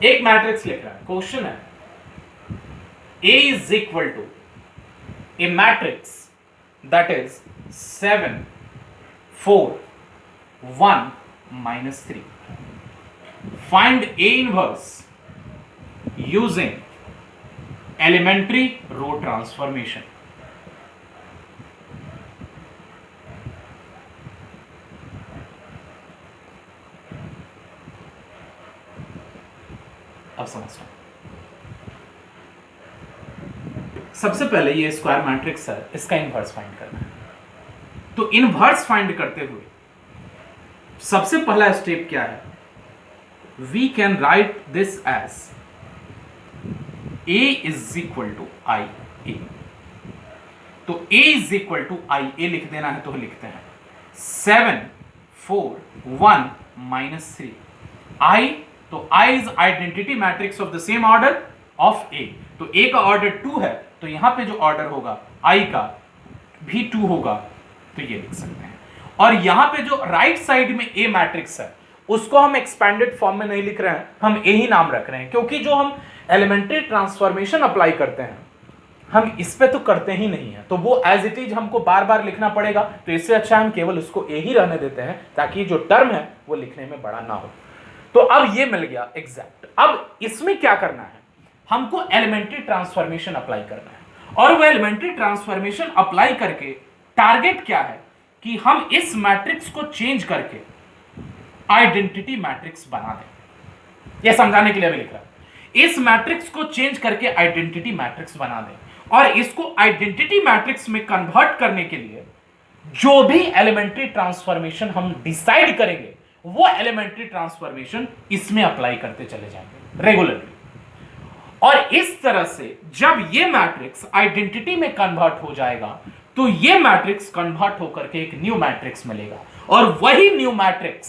एक मैट्रिक्स लिख रहा है, क्वेश्चन है A is equal to a matrix that is 7 4 1 minus 3. Find A inverse using elementary row transformation. अब समझते हैं। सबसे पहले ये स्क्वायर मैट्रिक्स है, इसका इनवर्स फाइंड करना है। तो इनवर्स फाइंड करते हुए सबसे पहला स्टेप क्या है, we can write this as A is equal to I A. तो A is equal to I A लिख देना है, तो लिखते हैं 7 4 1 माइनस 3 आई। तो I is identity matrix of the same order of A। तो A का ऑर्डर 2 है, तो यहां पे जो ऑर्डर होगा I का भी 2 होगा, तो ये लिख सकते हैं। और यहां पे जो राइट साइड में A मैट्रिक्स है उसको हम एक्सपेंडेड फॉर्म में नहीं लिख रहे हैं, हम A ही नाम रख रहे हैं, क्योंकि जो हम एलिमेंट्री ट्रांसफॉर्मेशन अप्लाई करते हैं हम इस पे तो करते ही नहीं है, तो वो एज इट इज हमको बार बार लिखना पड़ेगा। तो इससे अच्छा हम केवल उसको A ही रहने देते हैं, ताकि जो टर्म है वो लिखने में बड़ा ना हो। तो अब ये मिल गया एग्जैक्ट। अब इसमें क्या करना है, हमको एलिमेंट्री ट्रांसफॉर्मेशन अप्लाई करना है, और वो एलिमेंट्री ट्रांसफॉर्मेशन अप्लाई करके टारगेट क्या है कि हम इस मैट्रिक्स को चेंज करके आइडेंटिटी मैट्रिक्स बना दें। यह समझाने के लिए अभी लिख रहा हूं, इस मैट्रिक्स को चेंज करके आइडेंटिटी मैट्रिक्स बना दें, और इसको आइडेंटिटी मैट्रिक्स में कन्वर्ट करने के लिए जो भी एलिमेंट्री ट्रांसफॉर्मेशन हम डिसाइड करेंगे वो एलिमेंट्री ट्रांसफॉर्मेशन इसमें अप्लाई करते चले जाएंगे रेगुलरली। और इस तरह से जब ये मैट्रिक्स आइडेंटिटी में कन्वर्ट हो जाएगा तो ये मैट्रिक्स कन्वर्ट होकर के एक न्यू मैट्रिक्स मिलेगा, और वही न्यू मैट्रिक्स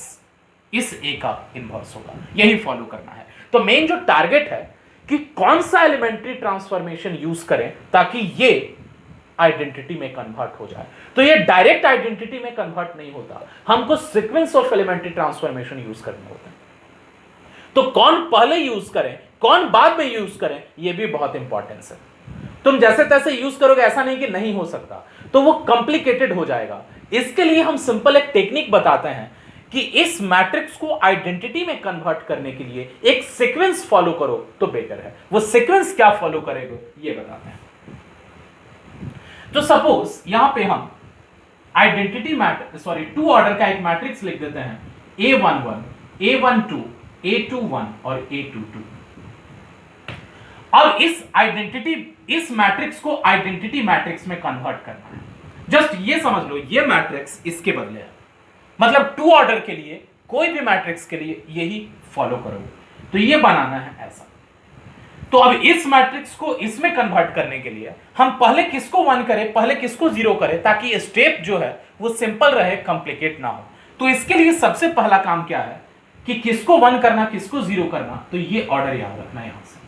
इस ए का इनवर्स होगा। यही फॉलो करना है। तो मेन जो टारगेट है कि कौन सा एलिमेंट्री ट्रांसफॉर्मेशन यूज करें ताकि ये आइडेंटिटी में कन्वर्ट हो जाए। तो ये डायरेक्ट आइडेंटिटी में कन्वर्ट नहीं होता, हमको sequence of elementary transformation use करने होते हैं। तो कौन पहले यूज करें कौन बाद में यूज करें, यह भी बहुत इंपॉर्टेंस है। तुम जैसे तैसे यूज करोगे ऐसा नहीं कि नहीं हो सकता, तो वो कॉम्प्लिकेटेड हो जाएगा। इसके लिए हम सिंपल एक टेक्निक बताते हैं कि इस मैट्रिक्स को आइडेंटिटी में कन्वर्ट करने के लिए एक सीक्वेंस फॉलो करो तो बेटर है। वो सीक्वेंस क्या फॉलो करेगा ये बताते हैं। तो सपोज यहां पे हम आइडेंटिटी टू ऑर्डर का एक मैट्रिक्स लिख देते हैं, A11 A12 A21 और A22। अब इस मैट्रिक्स को आइडेंटिटी मैट्रिक्स में कन्वर्ट करना है। जस्ट ये समझ लो, ये मैट्रिक्स इसके बदले है, मतलब टू ऑर्डर के लिए कोई भी मैट्रिक्स के लिए यही फॉलो करोगे। तो ये बनाना है ऐसा। तो अब इस मैट्रिक्स को इसमें कन्वर्ट करने के लिए हम पहले किसको 1 करें, पहले किसको 0 करें, ताकि स्टेप जो है वो सिंपल रहे, कॉम्प्लिकेट ना हो। तो इसके लिए सबसे पहला काम क्या है कि किसको 1 करना, किसको 0 करना। तो ये ऑर्डर याद रखना। यहां से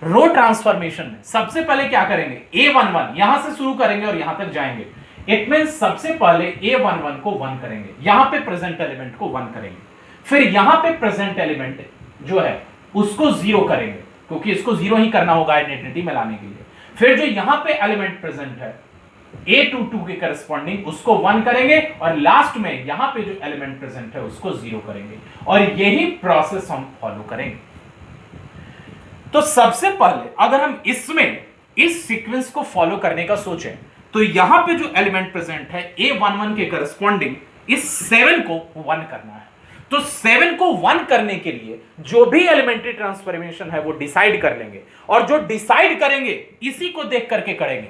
रो ट्रांसफॉर्मेशन में सबसे पहले क्या करेंगे, A11 यहां से शुरू करेंगे और यहां तक जाएंगे। इट मींस सबसे पहले A11 को 1 करेंगे, यहां पे प्रेजेंट एलिमेंट को 1 करेंगे, फिर यहां पे प्रेजेंट एलिमेंट जो है उसको 0 करेंगे, क्योंकि इसको 0 ही करना होगा आइडेंटिटी में लाने के लिए। फिर जो यहां पे एलिमेंट प्रेजेंट है A22 के करस्पॉन्डिंग उसको 1 करेंगे और लास्ट में यहां पे जो एलिमेंट प्रेजेंट है उसको 0 करेंगे और यही प्रोसेस हम फॉलो करेंगे। तो सबसे पहले अगर हम इसमें इस सीक्वेंस को फॉलो करने का सोचें तो यहां पे जो एलिमेंट प्रेजेंट है A11 के करस्पॉन्डिंग इस 7 को 1 करना है। तो 7 को 1 करने के लिए जो भी एलिमेंट्री ट्रांसफॉर्मेशन है वो डिसाइड कर लेंगे और जो डिसाइड करेंगे इसी को देख करके करेंगे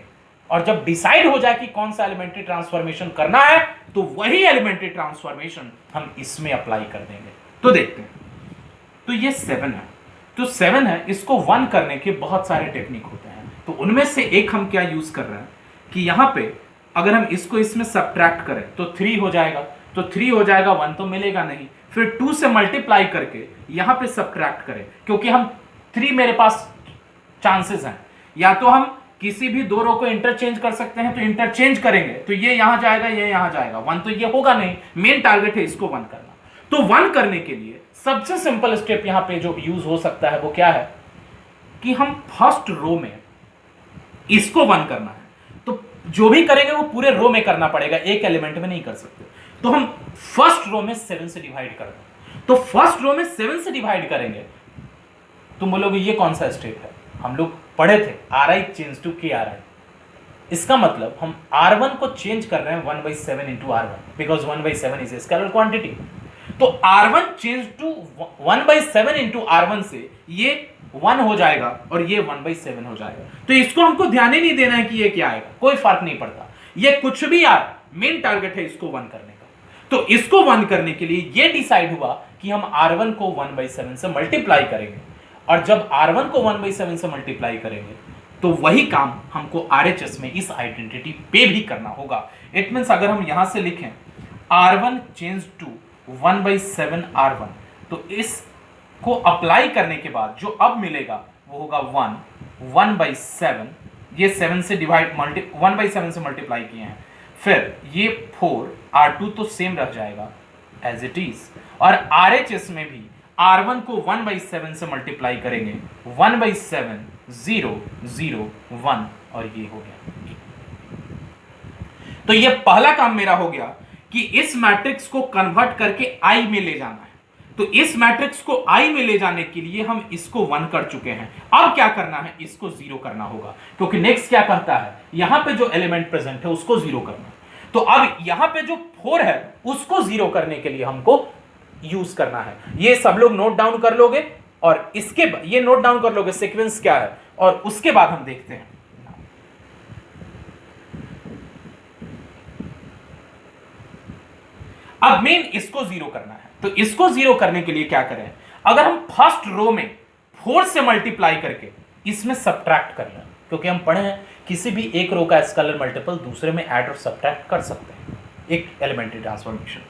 और जब डिसाइड हो जाए कि कौन सा एलिमेंट्री ट्रांसफॉर्मेशन करना है तो वही एलिमेंट्री ट्रांसफॉर्मेशन हम इसमें अप्लाई कर देंगे। तो देखते हैं, तो ये 7 है, तो 7 है, इसको 1 करने के बहुत सारे टेक्निक होते हैं। तो उनमें से एक हम क्या यूज कर रहे हैं कि यहां पे अगर हम इसको इसमें सब्ट्रैक्ट करें तो 3 हो जाएगा, तो 3 हो जाएगा, 1 तो मिलेगा नहीं, फिर 2 से मल्टीप्लाई करके यहां पे सब्ट्रैक्ट करें क्योंकि हम 3 मेरे पास चांसेस हैं, या तो हम किसी भी दो रो को इंटरचेंज कर सकते हैं तो इंटरचेंज करेंगे, तो ये यहां जाएगा, ये यहां जाएगा, 1 तो ये होगा नहीं, मेन टारगेट है इसको 1 करना। तो 1 करने के लिए सबसे सिंपल स्टेप यहां पे जो यूज हो सकता है वो क्या है कि हम फर्स्ट रो में इसको 1 करना है, तो जो भी करेंगे वो पूरे रो में करना पड़ेगा, एक एलिमेंट में नहीं कर सकते। तो हम फर्स्ट रो में 7 से डिवाइड कर दें, तो फर्स्ट रो में 7 से डिवाइड करेंगे। तुम बोलोगे ये कौन सा स्टेप है, हम लोग पढ़े थे Ri चेंज टू KRi, इसका मतलब हम R1 को चेंज कर रहे हैं 1/7 into R1 because 1/7 is a scalar quantity. तो R1 change to 1/7 into R1 से ये 1 हो जाएगा और ये 1/7 हो जाएगा। तो इसको हमको ध्यान ही नहीं देना है कि ये क्या आएगा, कोई फर्क नहीं पड़ता, ये कुछ भी यार, मेन टारगेट है इसको 1 करने का। तो इसको 1 करने के लिए ये डिसाइड हुआ कि हम R1 को 1/7 से मल्टीप्लाई करेंगे और जब R1 को 1/7 से मल्टीप्लाई करेंगे तो वही काम हमको RHS में इस आइडेंटिटी पे भी करना होगा। इट मींस अगर हम यहां से लिखें R1 चेंज टू 1/7 R1, तो इसको अप्लाई करने के बाद जो अब मिलेगा वो होगा 1/7, ये 7 से डिवाइड 1/7 से मल्टीप्लाई किए हैं, फिर ये 4, R2 तो सेम रह जाएगा एज इट इज, और RHS में भी R1 को 1/7 से मल्टीप्लाई करेंगे, 1/7 0 0 1 और ये हो गया। तो ये पहला काम मेरा हो गया कि इस मैट्रिक्स को कन्वर्ट करके I में ले जाना है। तो इस मैट्रिक्स को I में ले जाने के लिए हम इसको 1 कर चुके हैं, अब क्या करना है, इसको 0 करना होगा क्योंकि नेक्स्ट क्या कहता है, यहां पे जो एलिमेंट प्रेजेंट है उसको 0 करना है। तो अब यहां पे जो 4 है उसको 0 करने के लिए हमको यूज करना है। ये सब लोग नोट डाउन कर लोगे और इसके ये नोट डाउन कर लोगे सीक्वेंस क्या है और उसके बाद हम देखते हैं। अब मेन इसको 0 करना है, तो इसको 0 करने के लिए क्या करें, अगर हम फर्स्ट रो में 4 से मल्टीप्लाई करके इसमें सब्ट्रैक्ट कर लें, क्योंकि हम पढ़े हैं किसी भी एक रो का स्केलर मल्टीपल दूसरे में ऐड और सब्ट्रैक्ट कर सकते हैं एक एलिमेंट्री ट्रांसफॉर्मेशन।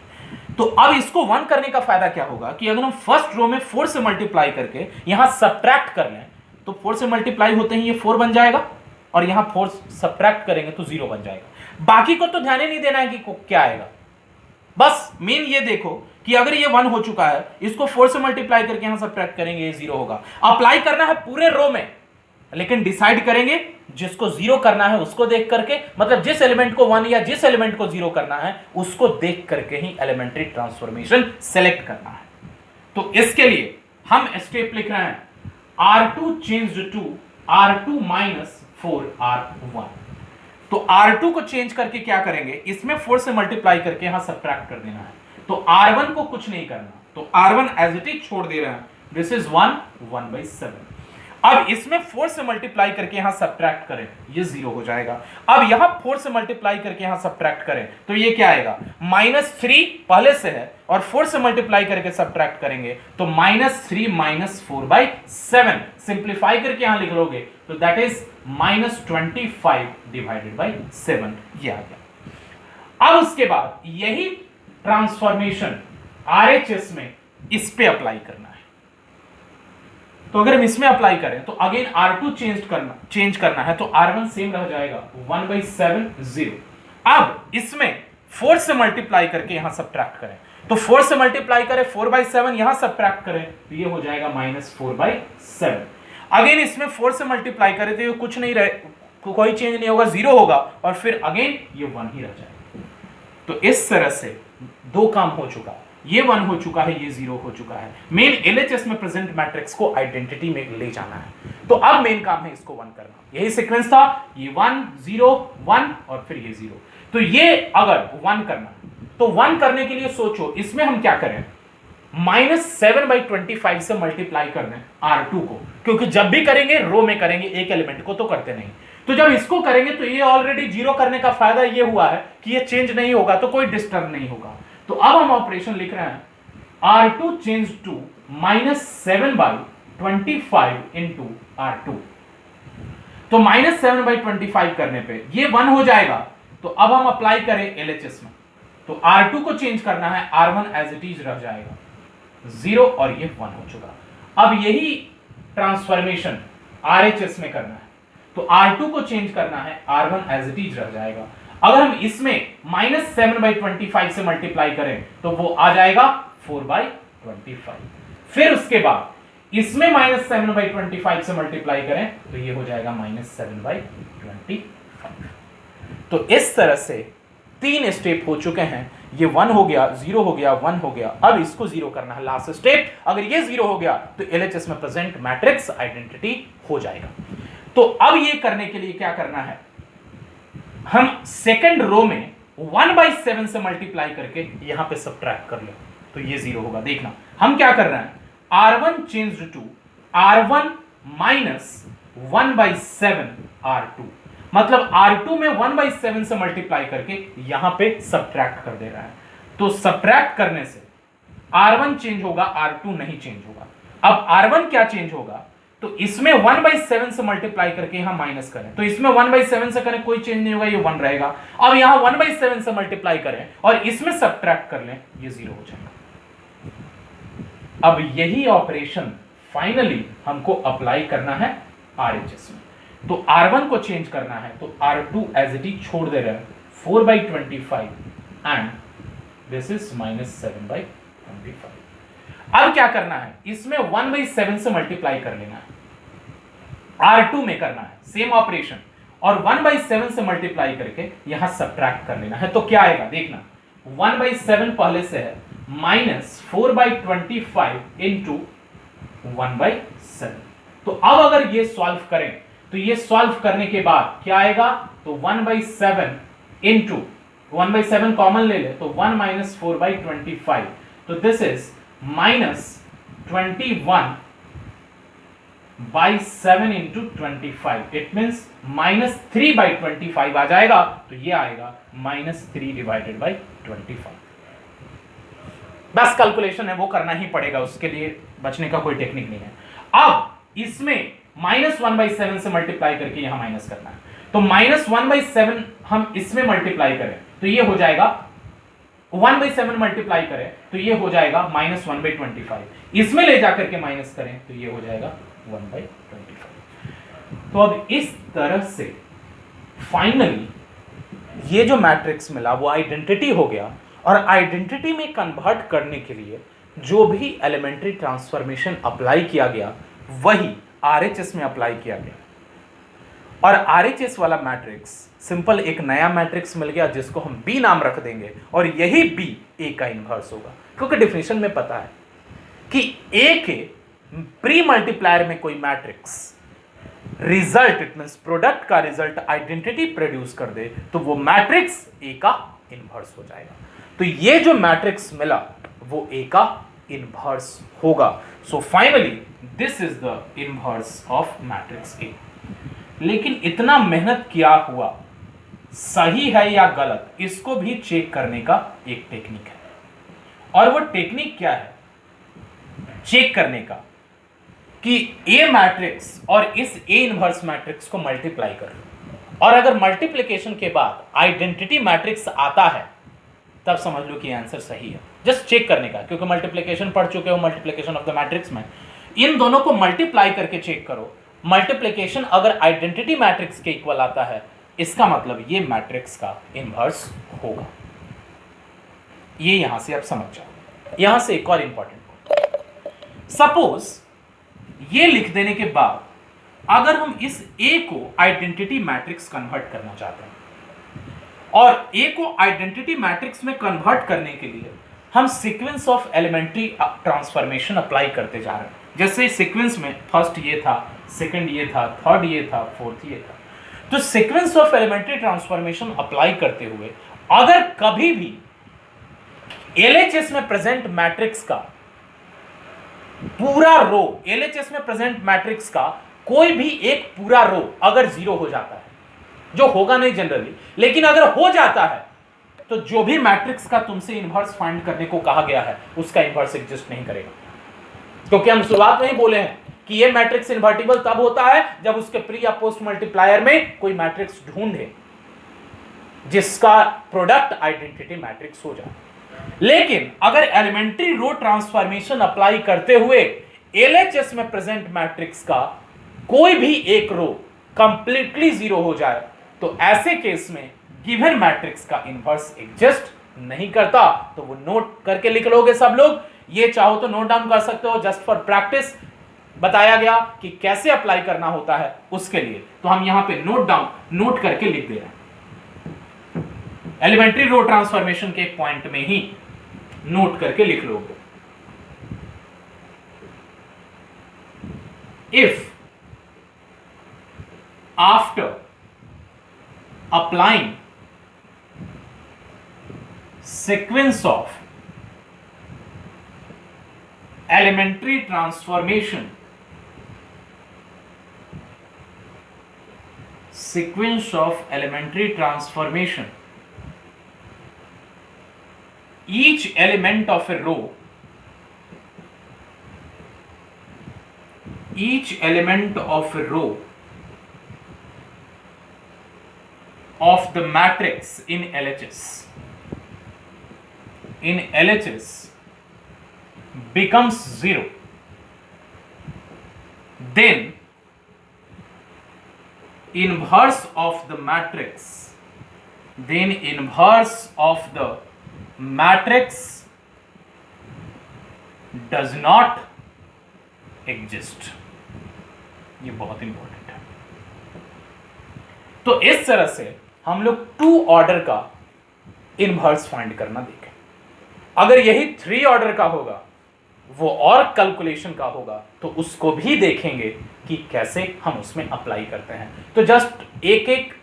तो अब इसको 1 करने का फायदा क्या होगा कि अगर हम फर्स्ट रो में 4 से मल्टीप्लाई करके यहां सब्ट्रैक्ट कर लें तो 4 से मल्टीप्लाई होते ही ये 4 बन जाएगा और यहां 4 सब्ट्रैक्ट करेंगे तो 0 बन जाएगा। बाकी को तो ध्यान ही नहीं देना है कि क्या आएगा, बस मेन ये देखो कि अगर ये 1 हो चुका है, इसको 4 से मल्टीप्लाई करके यहां सब्ट्रैक्ट करेंगे, ये 0 होगा। अप्लाई करना है पूरे रो में, लेकिन डिसाइड करेंगे जिसको 0 करना है उसको देख करके, मतलब जिस एलिमेंट को 1 या जिस एलिमेंट को 0 करना है उसको देख करके ही एलिमेंट्री ट्रांसफॉर्मेशन सेलेक्ट करना है। तो इसके लिए हम स्टेप लिख रहे हैं R2 change to R2 minus 4R1। तो R2 को चेंज करके क्या करेंगे, इसमें 4 से मल्टीप्लाई करके यहां सब्ट्रैक्ट कर देना है। तो R1 को कुछ नहीं करना, तो R1 एज इट इज छोड़ दे रहे हैं, दिस इज 1/7। अब इसमें 4 से मल्टीप्लाई करके यहां सब्ट्रैक्ट करें, ये 0 हो जाएगा। अब यहां 4 से मल्टीप्लाई करके यहां सब्ट्रैक्ट करें तो ये क्या आएगा, -3 पहले से है और 4 से मल्टीप्लाई करके सब्ट्रैक्ट करेंगे तो -3 - 4/7, सिंप्लीफाई करके यहां लिख लोगे तो दैट इज -25 डिवाइडेड बाई 7, ये आ गया। अब उसके बाद यही ट्रांसफॉर्मेशन RHS में इस पे अप्लाई करना है। तो अगर हम इसमें अप्लाई करें तो अगेन R2 चेंज करना है, तो R1 सेम रह जाएगा 1/7 0। अब इसमें 4 से मल्टीप्लाई करके यहां सब्ट्रैक्ट करें, तो 4 से मल्टीप्लाई करें 4/7, यहां सब्ट्रैक्ट करें तो ये हो जाएगा -4/7। अगेन इसमें 4 से मल्टीप्लाई करें तो ये कुछ नहीं रहे, कोई चेंज नहीं होगा, 0 होगा और फिर अगेन ये 1 ही रह जाएगा। तो इस तरह से दो काम हो चुका, ये 1 हो चुका है, ये 0 हो चुका है। मेन एलएचएस में प्रेजेंट मैट्रिक्स को आइडेंटिटी में ले जाना है, तो अब मेन काम है इसको 1 करना। यही सीक्वेंस था, ये 1 0 1 और फिर ये 0। तो ये अगर 1 करना तो 1 करने के लिए सोचो इसमें हम क्या करें, -7/25 से मल्टीप्लाई कर दें R2 को, क्योंकि जब भी करेंगे रो में करेंगे, एक एलिमेंट को तो करते नहीं। तो जब इसको करेंगे तो ये ऑलरेडी 0 करने का फायदा ये हुआ है कि ये चेंज नहीं होगा, तो कोई डिस्टर्ब नहीं होगा। तो अब हम ऑपरेशन लिख रहे हैं R2 change to -7/25 into R2। तो -7/25 करने पे ये 1 हो जाएगा। तो अब हम अप्लाई करें एलएचएस में, तो R2 को चेंज करना है, R1 एज इट इज रह जाएगा 0 और ये 1 हो चुका। अब यही ट्रांसफॉर्मेशन RHS में करना है, तो R2 को चेंज करना है, R1 एज इट इज रह जाएगा। अगर हम इसमें -7/25 से मल्टीप्लाई करें तो वो आ जाएगा 4/25। फिर उसके बाद इसमें -7/25 से मल्टीप्लाई करें तो ये हो जाएगा -7/25। तो इस तरह से 3 स्टेप हो चुके हैं। ये 1 हो गया, 0 हो गया, 1 हो गया। अब इसको 0 करना है, लास्ट स्टेप। अगर ये 0 हो गया तो एलएचएस में प्रेजेंट मैट्रिक्स आइडेंटिटी हो जाएगा। तो अब ये करने के लिए क्या करना है, हम सेकंड रो में 1/7 से मल्टीप्लाई करके यहां पे सब्ट्रैक्ट कर लो, तो ये 0 होगा। देखना हम क्या कर रहे हैं, R1 change to R1 minus 1/7 R2, मतलब R2 में 1/7 से मल्टीप्लाई करके यहां पे सब्ट्रैक्ट कर दे रहा है। तो सब्ट्रैक्ट करने से R1 चेंज होगा, R2 नहीं चेंज होगा। अब R1 क्या चेंज होगा, तो इसमें 1/7 से मल्टीप्लाई करके यहां माइनस करें, तो इसमें 1/7 से करें, कोई चेंज नहीं होगा, ये 1 रहेगा। अब यहां 1/7 से मल्टीप्लाई करें और इसमें सब्ट्रैक्ट कर लें, ये 0 हो जाएगा। अब यही ऑपरेशन फाइनली हमको अप्लाई करना है RHS में। तो R1 को चेंज करना है, तो R2 एज इट इज छोड़ दे रहे हैं, 4/25 एंड दिस इज -7/25। अब क्या करना है, इसमें 1/7 से मल्टीप्लाई कर लेना है, R2 में करना है सेम ऑपरेशन, और 1/7 से मल्टीप्लाई करके यहां सब्ट्रैक्ट कर लेना है। तो क्या आएगा देखना, 1/7 पहले से है, -4/25 इंटू 1/7। तो अब अगर ये सॉल्व करें तो ये सॉल्व करने के बाद क्या आएगा, तो 1/7 इंटू 1/7 कॉमन ले ले, तो 1 - 4/25, तो this is -21/7 into 25, it means -3/25 आ जाएगा। तो ये आएगा -3/25। बस कैलकुलेशन है, वो करना ही पड़ेगा, उसके लिए बचने का कोई टेक्निक नहीं है। अब इसमें -1/7 से मल्टीप्लाई करके यहां माइनस करना है, तो -1/7 हम इसमें मल्टीप्लाई करें तो ये हो जाएगा 1/7 मल्टीप्लाई करें तो ये हो जाएगा -1/25, इसमें ले जाकर के माइनस करें तो ये हो जाएगा 1/25। तो अब इस तरह से फाइनली ये जो मैट्रिक्स मिला वो आइडेंटिटी हो गया, और आइडेंटिटी में कन्वर्ट करने के लिए जो भी एलिमेंट्री ट्रांसफॉर्मेशन अप्लाई किया गया वही RHS में अप्लाई किया गया, और RHS वाला मैट्रिक्स सिंपल एक नया मैट्रिक्स मिल गया जिसको हम B नाम रख देंगे, और यही B A का इन्वर्स होगा। क्योंकि डेफिनेशन में पता है कि A के प्री मल्टीप्लायर में कोई matrix result, it means product का रिजल्ट आइडेंटिटी प्रोड्यूस कर दे तो वो मैट्रिक्स A का इन्वर्स हो जाएगा। तो ये जो मैट्रिक्स मिला वो A का इन्वर्स होगा। So finally this is the inverse of matrix A। लेकिन इतना मेहनत किया हुआ सही है या गलत, इसको भी चेक करने का एक टेक्निक है, और वो टेक्निक क्या है चेक करने का, कि A मैट्रिक्स और इस A इन्वर्स मैट्रिक्स को मल्टीप्लाई कर, और अगर मल्टीप्लिकेशन के बाद आइडेंटिटी मैट्रिक्स आता है तब समझ लो कि आंसर सही है। जस्ट चेक करने का, क्योंकि मल्टीप्लिकेशन पढ़ चुके हो, मल्टीप्लिकेशन ऑफ द मैट्रिक्स में इन दोनों को मल्टीप्लाई करके चेक करो। मल्टीप्लिकेशन अगर आइडेंटिटी मैट्रिक्स के इक्वल आता है, इसका मतलब ये मैट्रिक्स का इन्वर्स होगा। ये यहां से आप समझ जाओ। यहां से एक और इंपॉर्टेंट, सपोज ये लिख देने के बाद अगर हम इस A को आइडेंटिटी मैट्रिक्स कन्वर्ट करना चाहते हैं और A को आइडेंटिटी मैट्रिक्स में कन्वर्ट करने के लिए हम sequence of elementary transformation apply करते जा रहे हैं। जैसे सीक्वेंस में फर्स्ट ये था, सेकंड ये था, थर्ड ये था, फोर्थ ये था। तो sequence of elementary transformation apply करते हुए अगर कभी भी LHS में प्रेजेंट मैट्रिक्स का पूरा रो, LHS में प्रेजेंट मैट्रिक्स का कोई भी एक पूरा रो अगर जीरो हो जाता है, जो होगा नहीं जनरली, लेकिन अगर हो जाता है तो जो भी मैट्रिक्स का तुमसे इनवर्स फाइंड करने को कहा गया है उसका इनवर्स एग्जिस्ट नहीं करेगा। क्योंकि हम शुरुआत में ही बोले हैं कि ये मैट्रिक्स इनवर्टिबल तब होता है जब उसके प्री या पोस्ट मल्टीप्लायर में कोई मैट्रिक्स ढूंढे जिसका प्रोडक्ट आइडेंटिटी मैट्रिक्स हो जाए। लेकिन अगर एलिमेंट्री रो ट्रांसफॉर्मेशन अप्लाई करते हुए LHS में प्रेजेंट मैट्रिक्स का कोई भी एक रो कंप्लीटली जीरो हो जाए तो ऐसे केस में गिवन मैट्रिक्स का इनवर्स एग्जिस्ट नहीं करता। तो वो नोट करके लिख लोगे सब लोग, ये चाहो तो नोट डाउन कर सकते हो, जस्ट फॉर प्रैक्टिस बताया गया कि कैसे अप्लाई करना होता है उसके लिए। तो हम यहां पे नोट करके लिख दे रहे हैं। एलिमेंट्री रो ट्रांसफॉर्मेशन के पॉइंट में ही नोट करके लिख लोगे। If after applying sequence of elementary transformation, sequence of elementary transformation, each element of a row, each element of a row of the matrix in LHS becomes zero, then inverse of the matrix does not exist। ये बहुत important है। तो इस तरह से हम लोग 2 order का इनवर्स फाइंड करना देखें। अगर यही 3 ऑर्डर का होगा, वो और कैलकुलेशन का होगा, तो उसको भी देखेंगे कि कैसे हम उसमें अप्लाई करते हैं। तो जस्ट एक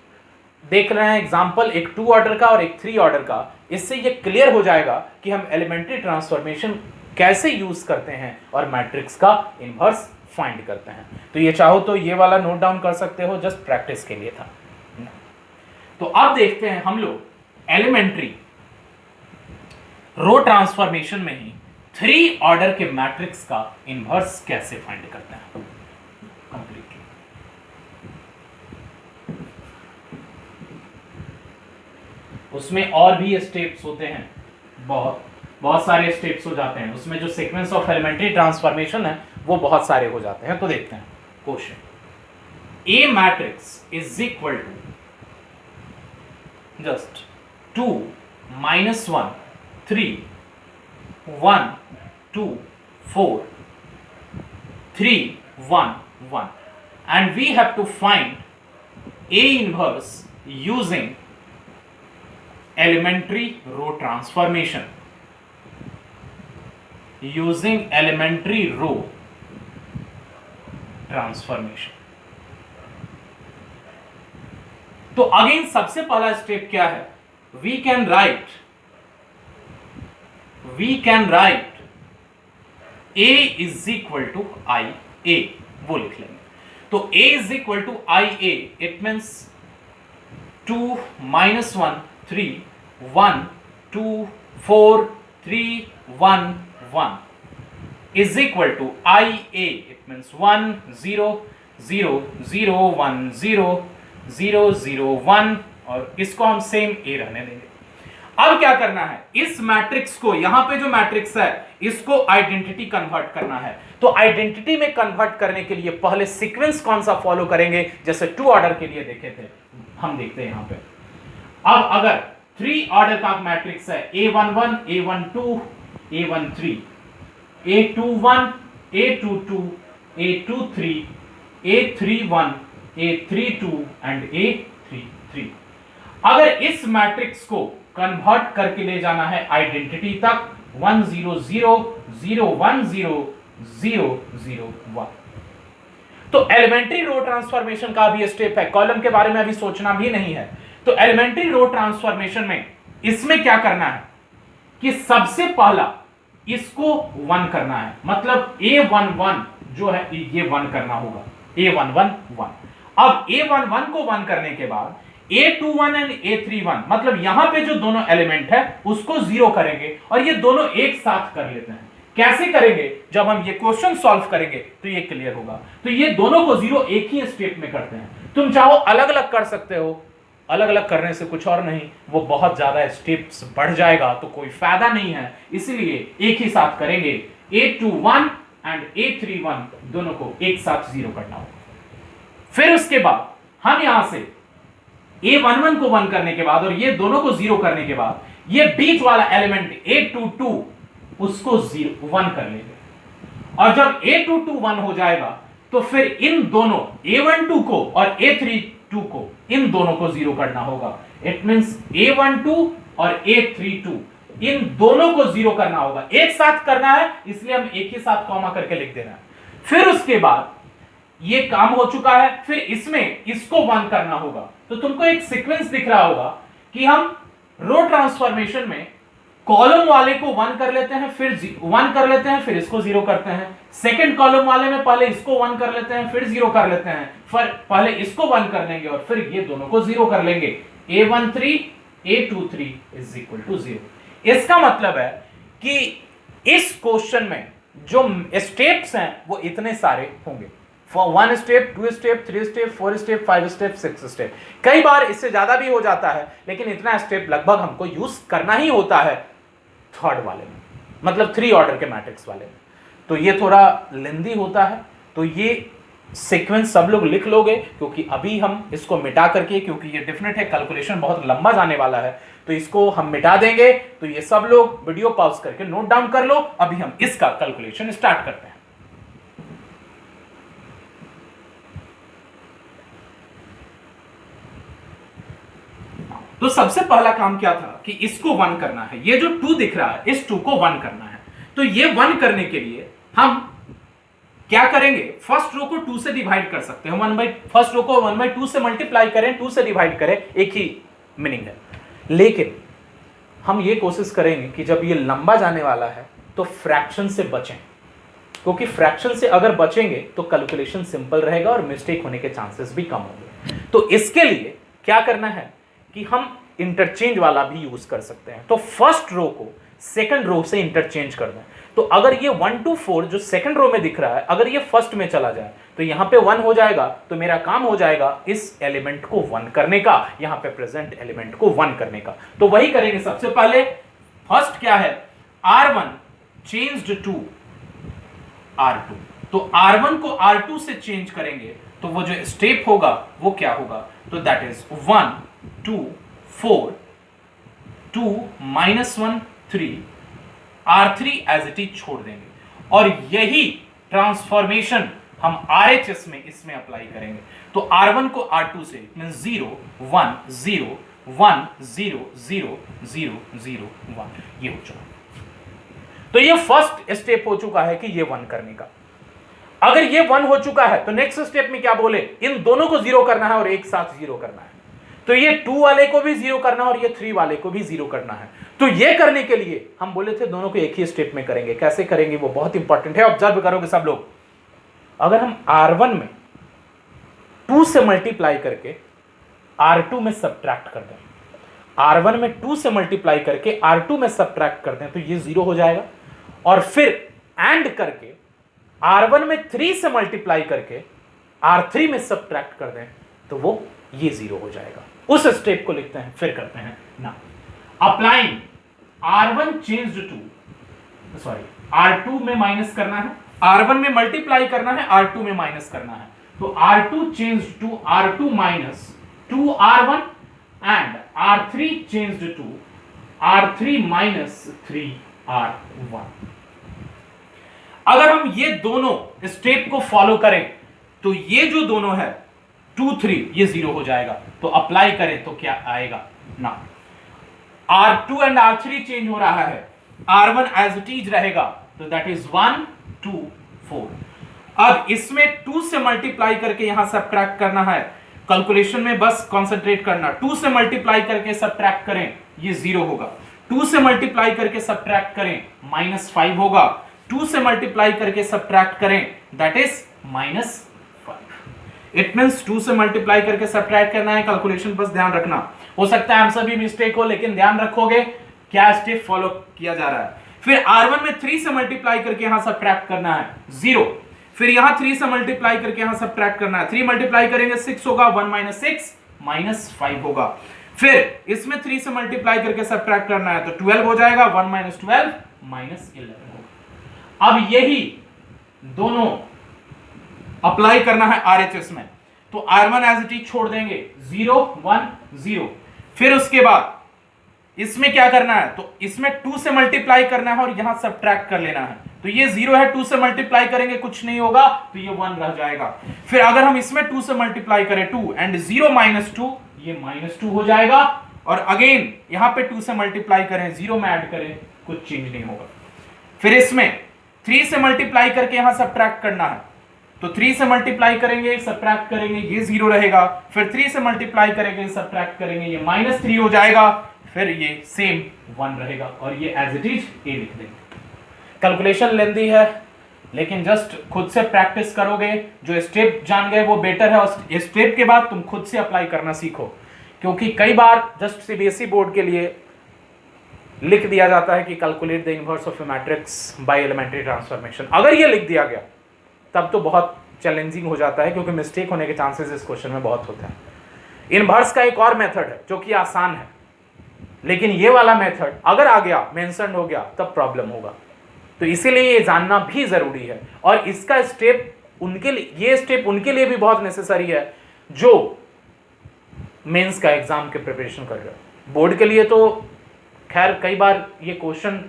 देख रहे हैं एग्जांपल, एक 2 ऑर्डर का और एक 3 ऑर्डर का। इससे ये क्लियर हो जाएगा कि हम एलिमेंट्री ट्रांसफॉर्मेशन कैसे यूज करते हैं और मैट्रिक्स का इनवर्स फाइंड करते हैं। तो ये चाहो तो ये वाला नोट डाउन कर सकते हो, जस्ट प्रैक्टिस के लिए था। तो अब देखते हैं हम लोग एलिमेंट्री रो ट्रांसफॉर्मेशन में ही 3 ऑर्डर के मैट्रिक्स का इनवर्स कैसे फाइंड करते हैं कंप्लीटली। उसमें और भी स्टेप्स होते हैं, बहुत सारे स्टेप्स हो जाते हैं उसमें। जो सीक्वेंस ऑफ एलिमेंट्री ट्रांसफॉर्मेशन है वो बहुत सारे हो जाते हैं। तो देखते हैं question. A matrix is equal to just 2 minus 1 3 1 2 4 3 1 1 and we have to find A inverse using elementary row transformation, using elementary row transformation। तो अगेन सबसे पहला स्टेप क्या है? We can write A is equal to I A, वो लिख लेंगे। तो A is equal to I A, it means 2 minus 1 3 1 2 4 3 1 1 is equal to IA, it means 1 0 0 0 1 0 0 0 1 और इसको हम सेम A रहने देंगे। अब क्या करना है, इस मैट्रिक्स को, यहां पे जो मैट्रिक्स है इसको आइडेंटिटी कन्वर्ट करना है। तो आइडेंटिटी में कन्वर्ट करने के लिए पहले सीक्वेंस कौन सा फॉलो करेंगे, जैसे 2 ऑर्डर के लिए देखे थे, हम देखते हैं यहां पे। अब अगर 3 ऑर्डर का मैट्रिक्स है A11 A12 A13 A21 A22 A23 A31, A32 and A33। अगर इस मैट्रिक्स को कन्वर्ट करके ले जाना है आइडेंटिटी तक 1 0 0 0 1 0 0 0 1, तो एलिमेंट्री रो ट्रांसफॉर्मेशन का भी स्टेप है। कॉलम के बारे में अभी सोचना भी नहीं है। तो एलिमेंट्री रो ट्रांसफॉर्मेशन में इसमें क्या करना है कि सबसे पहला इसको 1 करना है, मतलब A11 जो है ये 1 करना होगा, A11 1। अब A11 को 1 करने के बाद A21 एंड A31, मतलब यहां पे जो दोनों एलिमेंट है उसको 0 करेंगे और ये दोनों एक साथ कर लेते हैं। कैसे करेंगे? जब हम ये क्वेश्चन सॉल्व करेंगे तो ये क्लियर होगा। तो ये दोनों को 0 एक ही स्टेप में करते हैं। तुम चाहो अलग अलग कर सकते हो, अलग अलग करने से कुछ और नहीं, वो बहुत ज्यादा स्टेप्स बढ़ जाएगा तो कोई फायदा नहीं है, इसलिए एक ही साथ करेंगे। A21 एंड A31 दोनों को एक साथ 0 करना होगा। फिर उसके बाद हम यहां से A11 को 1 करने के बाद और ये दोनों को 0 करने के बाद ये बीच वाला एलिमेंट A22 उसको 1 कर लेंगे। और जब A22 1 हो जाएगा तो फिर इन दोनों A12 को और A32 को, इन दोनों को 0 करना होगा। इट मींस A12 और A32 इन दोनों को 0 करना होगा, एक साथ करना है, इसलिए हम एक ही साथ कॉमा करके लिख देना है। फिर उसके बाद ये काम हो चुका है, फिर इसमें इसको 1 करना होगा। तो तुमको एक सीक्वेंस दिख रहा होगा कि हम रो ट्रांसफॉर्मेशन में कॉलम वाले को 1 कर लेते हैं, फिर 1 कर लेते हैं, फिर इसको 0 करते हैं। सेकंड कॉलम वाले में पहले इसको 1 कर लेते हैं, फिर 0 कर लेते हैं, फिर पहले इसको 1 कर लेंगे और फिर ये दोनों को 0 कर लेंगे। A13 A23 is equal to 0। इसका मतलब है कि इस क्वेश्चन में जो स्टेप्स हैं वो इतने सारे होंगे। 1 step, 2 step, 3 step, 4 step, 5 step, 6 step. कई बार इससे ज्यादा भी हो जाता है, लेकिन इतना स्टेप लगभग हमको यूज करना ही होता है थर्ड वाले में, मतलब 3 ऑर्डर के मैट्रिक्स वाले में। तो ये थोड़ा लेंदी होता है, तो ये सीक्वेंस सब लोग लिख लोगे, क्योंकि अभी हम इसको मिटा करके, क्योंकि ये डेफिनेट है कैलकुलेशन बहुत लंबा जाने वाला है, तो इसको हम मिटा देंगे। तो ये सब लोग वीडियो पॉज करके नोट डाउन कर लो। अभी हम इसका कैलकुलेशन स्टार्ट करते हैं। तो सबसे पहला काम क्या था कि इसको 1 करना है। ये जो 2 दिख रहा है, इस 2 को 1 करना है। तो ये 1 करने के लिए हम क्या करेंगे? फर्स्ट रो को 2 से डिवाइड कर सकते हैं। फर्स्ट रो को 1/2 से मल्टीप्लाई करें, 2 से डिवाइड करें, एक ही मीनिंग है। लेकिन हम ये कोशिश करेंगे कि जब ये लंबा जाने वाला है तो फ्रैक्शन से बचें, क्योंकि फ्रैक्शन से अगर बचेंगे तो कैलकुलेशन सिंपल रहेगा और मिस्टेक होने के चांसेस भी कम होंगे। तो इसके लिए क्या करना है कि हम इंटरचेंज वाला भी यूज कर सकते हैं। तो फर्स्ट रो को सेकंड रो से इंटरचेंज कर दें। तो अगर ये 1 to 4 जो सेकंड रो में दिख रहा है, अगर ये फर्स्ट में चला जाए तो यहां पे 1 हो जाएगा, तो मेरा काम हो जाएगा इस एलिमेंट को 1 करने का, यहां पे प्रेजेंट एलिमेंट को 1 करने का। तो वही करेंगे। सबसे पहले फर्स्ट क्या है? R1 changed to R2। तो R1 को R2 से चेंज करेंगे तो वो जो स्टेप होगा वो क्या होगा? तो that is 1 2 4 2 -1 3 R3 as it is छोड़ देंगे और यही ट्रांसफॉर्मेशन हम RHS में इसमें अप्लाई करेंगे। तो R1 को R2 से 0 1 0 1 0 0 0 0 1 ये हो चुका। तो ये फर्स्ट स्टेप हो चुका है कि ये 1 करने का। अगर ये 1 हो चुका है तो नेक्स्ट स्टेप में क्या बोले? इन दोनों को 0 करना है और एक साथ 0 करना है। तो ये 2 वाले को भी 0 करना है और ये 3 वाले को भी 0 करना है। तो ये करने के लिए हम बोले थे दोनों को एक ही स्टेप में करेंगे। कैसे करेंगे वो बहुत इंपॉर्टेंट है, ऑब्जर्व करोगे सब लोग। अगर हम R1 में 2 से मल्टीप्लाई करके R2 में सब्ट्रैक्ट कर दें, R1 में 2 से मल्टीप्लाई करके R2 में सब्ट्रैक्ट कर दें तो ये 0 हो जाएगा। और फिर एंड करके R1 में 3 से मल्टीप्लाई करके R3 में सब्ट्रैक्ट कर दें तो वो ये 0 हो जाएगा। उस स्टेप को लिखते हैं, फिर करते हैं ना। Applying R1 changed to, sorry R2 में माइनस करना है, R1 में मल्टीप्लाई करना है, R2 में माइनस करना है। तो R2 changed to R2 minus 2R1 and R3 changed to R3 minus 3R1। अगर हम ये दोनों स्टेप को फॉलो करें तो ये जो दोनों है 2 3 ये 0 हो जाएगा। तो अप्लाई करें तो क्या आएगा ना, R2 एंड R3 चेंज हो रहा है, R1 एज इट इज रहेगा, तो दैट इज 1 2 4। अब इसमें 2 से मल्टीप्लाई करके यहां सब्ट्रैक्ट करना है, कैलकुलेशन में बस कंसंट्रेट करना। 2 से मल्टीप्लाई करके सब्ट्रैक्ट करें, ये 0 होगा। 2 से मल्टीप्लाई करके सब्ट्रैक्ट करें, -5 होगा। 2 से मल्टीप्लाई करके सब्ट्रैक्ट करें, दैट इज -5। इट मींस 2 से मल्टीप्लाई करके सब्ट्रैक्ट करना है, कैलकुलेशन बस ध्यान रखना। हो सकता है आंसर भी मिस्टेक हो, लेकिन ध्यान रखोगे क्या स्टेप फॉलो किया जा रहा है। फिर R1 में 3 से मल्टीप्लाई करके यहां सब्ट्रैक्ट करना है, 0। फिर यहां 3 से मल्टीप्लाई करके यहां सब्ट्रैक्ट करना है, 3 मल्टीप्लाई करेंगे 6 होगा, 1 - 6 -5 होगा। फिर इसमें 3 से मल्टीप्लाई करके सब्ट्रैक्ट करना है, तो 12 हो जाएगा, 1 - 12 -11 होगा। अब यही दोनों अप्लाई करना है RHS में, तो R1 एज इट इज छोड़ देंगे, 0 1 0। फिर उसके बाद इसमें क्या करना है, तो इसमें 2 से मल्टीप्लाई करना है और यहां सब्ट्रैक्ट कर लेना है। तो ये 0 है, 2 से मल्टीप्लाई करेंगे कुछ नहीं होगा, तो ये 1 रह जाएगा। फिर अगर हम इसमें 2 से मल्टीप्लाई करें 2 एंड 0 - 2, ये -2 हो जाएगा। और अगेन यहां पे 2 से मल्टीप्लाई करें, 0 में ऐड करें, कुछ चेंज नहीं होगा। फिर इसमें 3 से मल्टीप्लाई करके यहां सब्ट्रैक्ट करना है, तो 3 से मल्टीप्लाई करेंगे, सब्ट्रैक्ट करेंगे, ये 0 रहेगा। फिर 3 से मल्टीप्लाई करेंगे, सब्ट्रैक्ट करेंगे, ये -3 हो जाएगा। फिर ये सेम 1 रहेगा और ये एज इट इज ए लिख देंगे। कैलकुलेशन लेंदी है, लेकिन जस्ट खुद से प्रैक्टिस करोगे, जो स्टेप जान गए वो बेटर है, और स्टेप के बाद तुम खुद से अप्लाई करना सीखो। क्योंकि कई बार जस्ट सीबीएसई बोर्ड के लिए लिख दिया जाता है कि calculate the inverse of a matrix by elementary transformation. अगर ये लिख दिया गया तब तो बहुत चैलेंजिंग हो जाता है, क्योंकि मिस्टेक होने के चांसेस इस क्वेश्चन में बहुत होते हैं। इनवर्स का एक और मेथड है जो कि आसान है, लेकिन ये वाला मेथड अगर आ गया, मेंशन हो गया, तब प्रॉब्लम होगा। तो इसीलिए ये जानना भी जरूरी है, और इसका स्टेप उनके लिए, ये स्टेप उनके लिए भी बहुत नेसेसरी है जो मेंस का एग्जाम के प्रिपरेशन कर रहे हो। बोर्ड के लिए तो खैर कई बार ये क्वेश्चन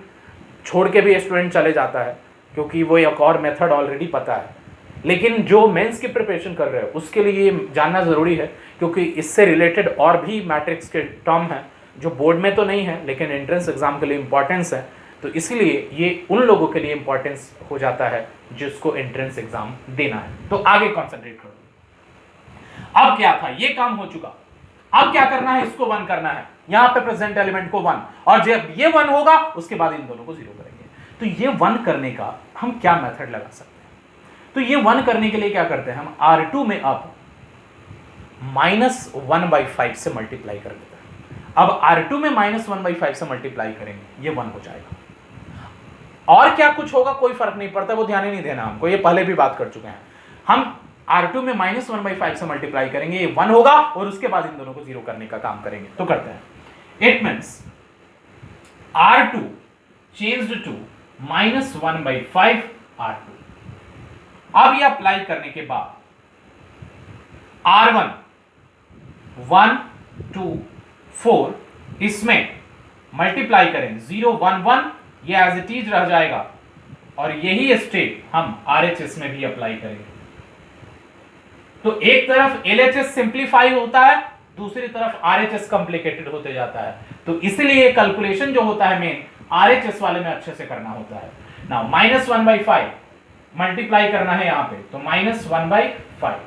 छोड़ के भी स्टूडेंट चले जाता है, क्योंकि वो एक और मेथड ऑलरेडी पता है। लेकिन जो मेंस की प्रिपरेशन कर रहे हो उसके लिए ये जानना ज़रूरी है, क्योंकि इससे रिलेटेड और भी मैट्रिक्स के टर्म हैं जो बोर्ड में तो नहीं है, लेकिन एंट्रेंस एग्जाम के लिए इंपॉर्टेंस है। तो इसलिए ये उन लोगों के लिए इंपॉर्टेंस हो जाता है जिसको एंट्रेंस एग्जाम देना है। तो आगे कॉन्सेंट्रेट करो। अब क्या था, ये काम हो चुका। अब क्या करना है, इसको 1 करना है, यहां पे प्रेजेंट एलिमेंट को 1, और जब ये 1 होगा उसके बाद इन दोनों को 0 करेंगे। तो ये 1 करने का हम क्या मेथड लगा सकते हैं, तो ये 1 करने के लिए क्या करते हैं, हम R2 में अब -1/5 से मल्टीप्लाई कर देते हैं। अब R2 में -1/5 से मल्टीप्लाई करेंगे, ये 1 हो जाएगा। और क्या कुछ होगा कोई फर्क नहीं पड़ता, वो ध्यान ही नहीं देना हमको, ये पहले भी बात कर चुके हैं। हम R2 में -1/5 से मल्टीप्लाई करेंगे, ये 1 होगा, और उसके बाद इन दोनों को 0 करने का काम करेंगे। तो करते हैं। It means R2 changed to -1/5 R2। अब ये अप्लाई करने के बाद R1 1 2 4 इसमें मल्टीप्लाई करें, 0 1 1, ये एज इट इज रह जाएगा, और यही स्टेप हम RHS में भी अप्लाई करेंगे। तो एक तरफ LHS सिंप्लीफाई होता है, दूसरी तरफ RHS कॉम्प्लिकेटेड होते जाता है। तो इसलिए कैलकुलेशन जो होता है मेन RHS वाले में अच्छे से करना होता है। नाउ -1/5 मल्टीप्लाई करना है यहां पे, तो -1/5,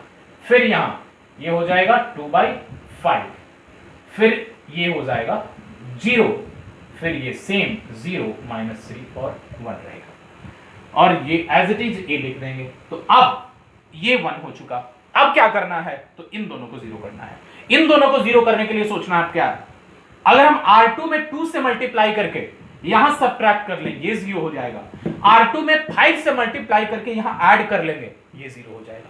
फिर यहां ये हो जाएगा 2/5, फिर ये हो जाएगा 0, फिर ये सेम 0 -3 और 1 रहेगा, और ये एज इट इज ए लिख देंगे। तो अब ये 1 हो चुका। अब क्या करना है, तो इन दोनों को 0 करना है। इन दोनों को 0 करने के लिए सोचना है क्या है, अगर हम R2 में 2 से मल्टीप्लाई करके यहां सब्ट्रैक्ट कर लेंगे, ये 0 हो जाएगा। R2 में 5 से मल्टीप्लाई करके यहां ऐड कर लेंगे, ये 0 हो जाएगा।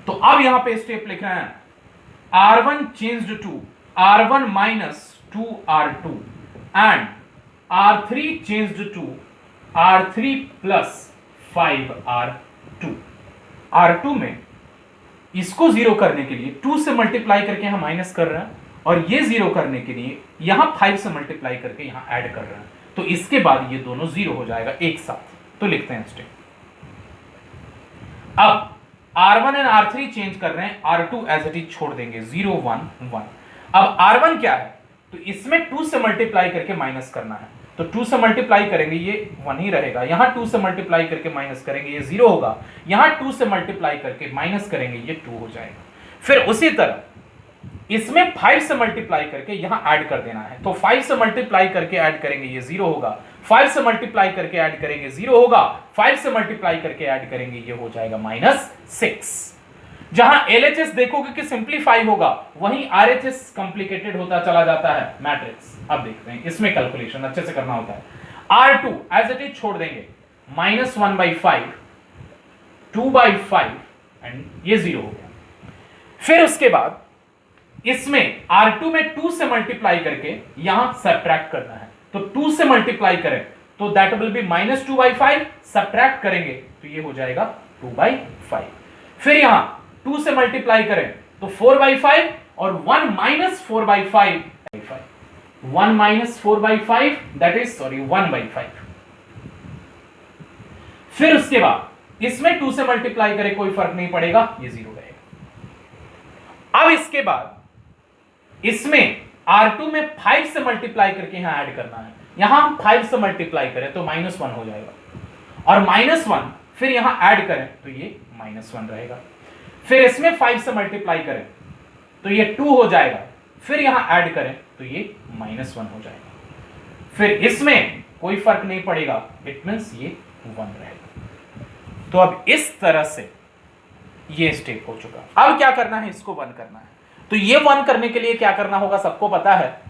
तो अब यहां पे स्टेप लिख रहे हैं, R1 changed to R1 - 2R2 and R3 changed to R3 + 5R2। R2 में इसको 0 करने के लिए 2 से मल्टीप्लाई करके यहां माइनस कर रहे हैं, और ये 0 करने के लिए यहां 5 से मल्टीप्लाई करके यहां ऐड कर रहे हैं। तो इसके बाद ये दोनों 0 हो जाएगा एक साथ। तो लिखते हैं स्टेप। अब R1 एंड R3 चेंज कर रहे हैं, R2 एज इट इज छोड़ देंगे, 0 1 1। अब R1 क्या है, तो इसमें 2 से मल्टीप्लाई करके माइनस करना है, तो 2 से मल्टीप्लाई करेंगे ये 1 ही रहेगा, यहां 2 से मल्टीप्लाई करके माइनस करेंगे ये 0 होगा, यहां 2 से मल्टीप्लाई करके माइनस करेंगे ये 2 हो जाएगा। फिर उसी तरह इसमें 5 से मल्टीप्लाई करके यहां ऐड कर देना है, तो 5 से मल्टीप्लाई करके ऐड करेंगे ये 0 होगा, 5 से मल्टीप्लाई करके ऐड करेंगे 0 होगा, 5 से मल्टीप्लाई करके ऐड करेंगे ये हो जाएगा -6। जहां LHS देखोगे कि सिंप्लीफाई होगा, वहीं RHS कॉम्प्लिकेटेड होता चला जाता है मैट्रिक्स। अब देखते हैं इसमें कैलकुलेशन अच्छे से करना होता है। R2 एज इट इज छोड़ देंगे, -1/5, 2/5 एंड ये 0 हो गया। फिर उसके बाद इसमें R2 में 2 से मल्टीप्लाई करके यहां सब्ट्रैक्ट करना है, तो 2 से मल्टीप्लाई करें तो दैट विल बी -2/5, सब्ट्रैक्ट करेंगे तो ये हो जाएगा 2/5। फिर यहां 2 से मल्टीप्लाई करें तो 4/5 और 1 - 4/5, 1 - 4/5 दैट इज 1/5। फिर उसके बाद इसमें 2 से मल्टीप्लाई करें कोई फर्क नहीं पड़ेगा, ये 0 रहेगा। अब इसके बाद इसमें R2 में 5 से मल्टीप्लाई करके यहां ऐड करना है, यहां हम 5 से मल्टीप्लाई करें तो -1 हो जाएगा, और -1 फिर यहां ऐड करें तो ये -1 रहेगा। फिर इसमें 5 से मल्टीप्लाई करें तो ये 2 हो जाएगा, फिर यहां ऐड करें तो ये -1 हो जाएगा। फिर इसमें कोई फर्क नहीं पड़ेगा, इट मींस ये 1 रहेगा। तो अब इस तरह से ये स्टेप हो चुका। अब क्या करना है, इसको 1 करना है, तो ये 1 करने के लिए क्या करना होगा, सबको पता है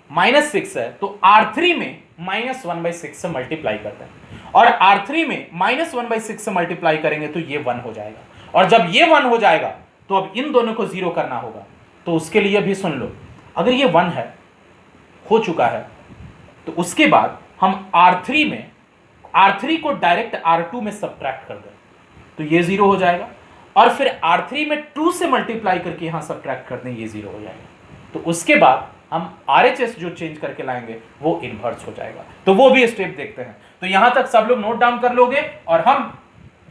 -6 है, तो R3 में -1/6 से मल्टीप्लाई करते हैं, और R3 में -1/6 से मल्टीप्लाई करेंगे तो ये 1 हो जाएगा, और जब ये 1 हो जाएगा तो अब इन दोनों को 0 करना होगा। तो उसके लिए भी सुन लो, अगर ये 1 है, हो चुका है, तो उसके बाद हम R3 को डायरेक्ट R2 में सब्ट्रैक्ट कर दें तो ये 0 हो जाएगा, और फिर R3 में 2 से मल्टीप्लाई करके यहां सब्ट्रैक्ट कर दें, ये 0 हो जाएगा। तो उसके बाद हम RHS जो चेंज करके लाएंगे वो इन्वर्स हो जाएगा। तो वो भी स्टेप देखते हैं। तो यहां तक सब लोग नोट डाउन कर लोगे, और हम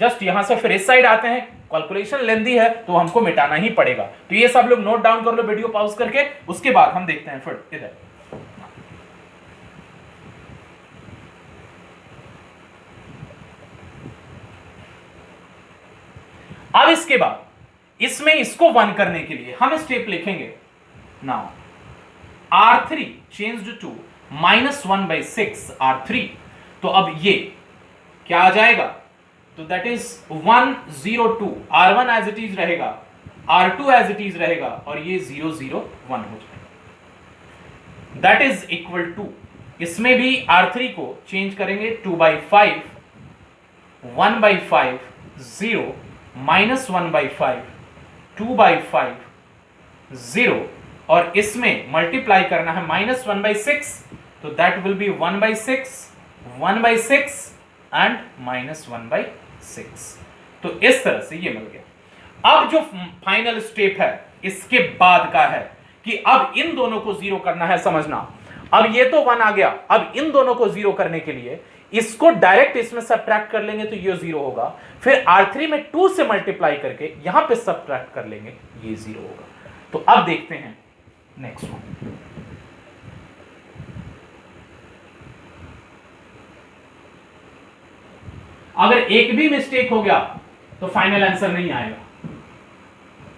जस्ट यहां से फिर इस साइड आते हैं। कैलकुलेशन लेंदी है तो हमको मिटाना ही पड़ेगा, तो ये सब लोग नोट डाउन कर लो वीडियो पॉज करके, उसके बाद हम देखते हैं फिर इधर। अब इसके बाद इसमें इसको 1 करने के लिए हम स्टेप लिखेंगे, now R3 changed to -1/6 R3, तो अब ये क्या आ जाएगा, तो that is 102, R1 as it is रहेगा, R2 एज इट इज रहेगा, और ये 001 हो जाएगा। दैट इज इक्वल टू, इसमें भी R3 को चेंज करेंगे 2/5, 1/5, 0, -1/5, 2/5, 0, और इसमें मल्टीप्लाई करना है -1/6, तो दैट विल बी 1/6, 1/6 एंड -1/6। तो इस तरह से ये मिल गया। अब जो फाइनल स्टेप है इसके बाद का है कि अब इन दोनों को 0 करना है, समझना। अब ये तो 1 आ गया, अब इन दोनों को 0 करने के लिए इसको डायरेक्ट इसमें सब्ट्रैक्ट कर लेंगे तो ये 0 होगा, फिर R3 में 2 से मल्टीप्लाई करके यहां पे सब्ट्रैक्ट कर लेंगे, ये 0 होगा। तो अब देखते हैं नेक्स्ट वन। अगर एक भी मिस्टेक हो गया तो फाइनल आंसर नहीं आएगा,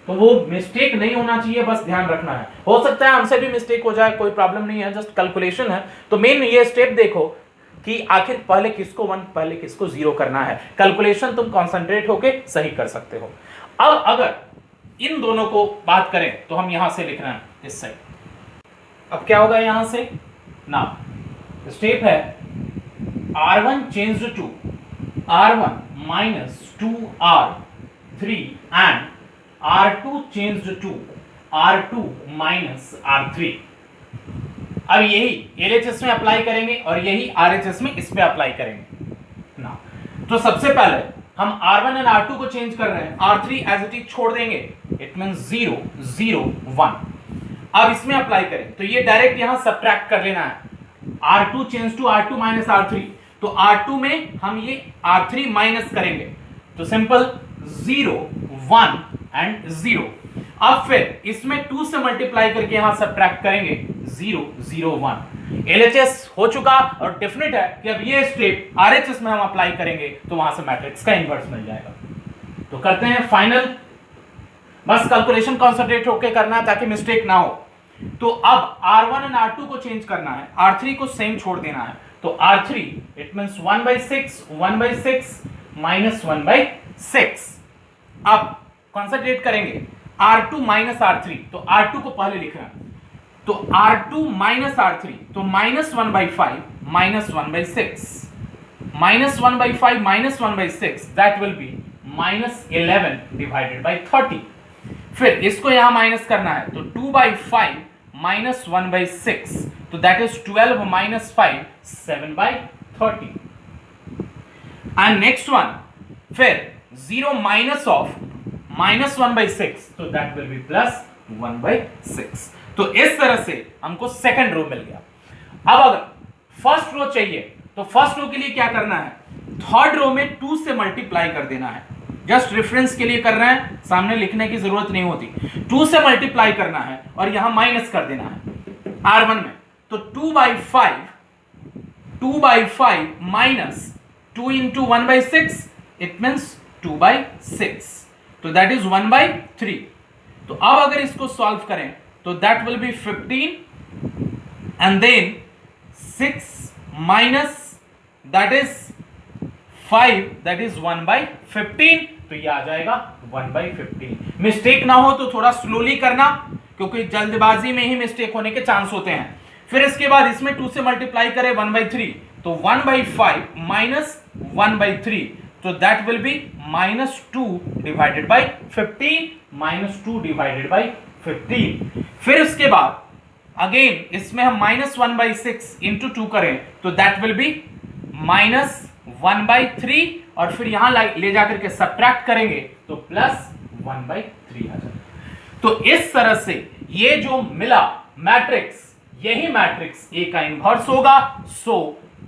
तो वो मिस्टेक नहीं होना चाहिए, बस ध्यान रखना है। हो सकता है हमसे भी मिस्टेक हो जाए, कोई प्रॉब्लम नहीं है, जस्ट कैलकुलेशन है। तो मेन ये स्टेप देखो कि आखिर पहले किसको 1 पहले किसको 0 करना है। कैलकुलेशन तुम कंसंट्रेट होके सही कर सकते हो। अब अगर इन दोनों को बात करें तो हम यहां से लिखना है इस साइड। अब क्या होगा यहां से, ना स्टेप है R1 change to R1 -2R3 and R2 change to R2 -R3। अब यही LHS में अप्लाई करेंगे और यही RHS में इस पे अप्लाई करेंगे ना। तो सबसे पहले हम R1 और R2 को चेंज कर रहे हैं, R3 एज इट इज छोड़ देंगे, इट मींस 0 0 1। अब इसमें अप्लाई करें तो ये डायरेक्ट यहां सब्ट्रैक्ट कर लेना है, R2 change to R2 -R3, तो R2 में हम ये R3 माइनस करेंगे, तो सिंपल 0 1 एंड 0। अब फिर इसमें 2 से मल्टीप्लाई करके यहां सब्ट्रैक्ट करेंगे 0 0 1। एलएचएस हो चुका और डेफिनेट है कि अब ये स्टेप आरएचएस में हम अप्लाई करेंगे तो वहां से मैट्रिक्स का इनवर्स मिल जाएगा। तो करते हैं फाइनल, बस कैलकुलेशन कॉन्सेंट्रेट होकर करना है ताकि मिस्टेक ना हो। तो अब R1 एंड R2 को चेंज करना है, R3 को सेम छोड़ देना है। तो R3 इट मींस 1/6 1/6 माइनस 1/6। अब कॉन्सेंट्रेट करेंगे R2 माइनस R3, तो R2 को पहले लिख रहे हैं, तो R2 माइनस R3, तो minus 1/5 minus 1/6 minus 1/5 minus 1/6 that will B minus 11 divided by 30। फिर इसको यहां माइनस करना है, तो 2/5 माइनस 1/6, तो that is 12 minus 5 7/30। And next one, फिर 0 माइनस ऑफ माइनस 1/6, तो दैट विल बी प्लस 1/6। तो इस तरह से हमको सेकंड रो मिल गया। अब अगर फर्स्ट रो चाहिए तो फर्स्ट रो के लिए क्या करना है, थर्ड रो में 2 से मल्टीप्लाई कर देना है। जस्ट रेफरेंस के लिए कर रहे हैं, सामने लिखने की जरूरत नहीं होती। 2 से मल्टीप्लाई करना है और यहां माइनस कर देना है R1 में, तो 2/5 माइनस 2 इंटू 1/6 इट मींस 2/6, तो दैट इज 1/3। तो अब अगर इसको सॉल्व करें तो that will be 15 and then 6 minus that is 5 that is 1/15, तो ये आ जाएगा 1/15। मिस्टेक ना हो तो थोड़ा स्लोली करना, क्योंकि जल्दबाजी में ही मिस्टेक होने के चांस होते हैं। फिर इसके बाद इसमें 2 से मल्टीप्लाई करें 1/3, तो 1/5 माइनस 1/3, तो that will B minus 2 divided by 15 minus 2 divided by 15। फिर इसके बाद अगेन इसमें हम माइनस 1/6 इंटू 2 करें तो दैट विल बी माइनस 1/3, और फिर यहां ले जाकर के सब्ट्रैक्ट करेंगे तो प्लस 1/3 आ जाएगा। तो इस तरह से ये जो मिला मैट्रिक्स, यही मैट्रिक्स ए का इनवर्स होगा। So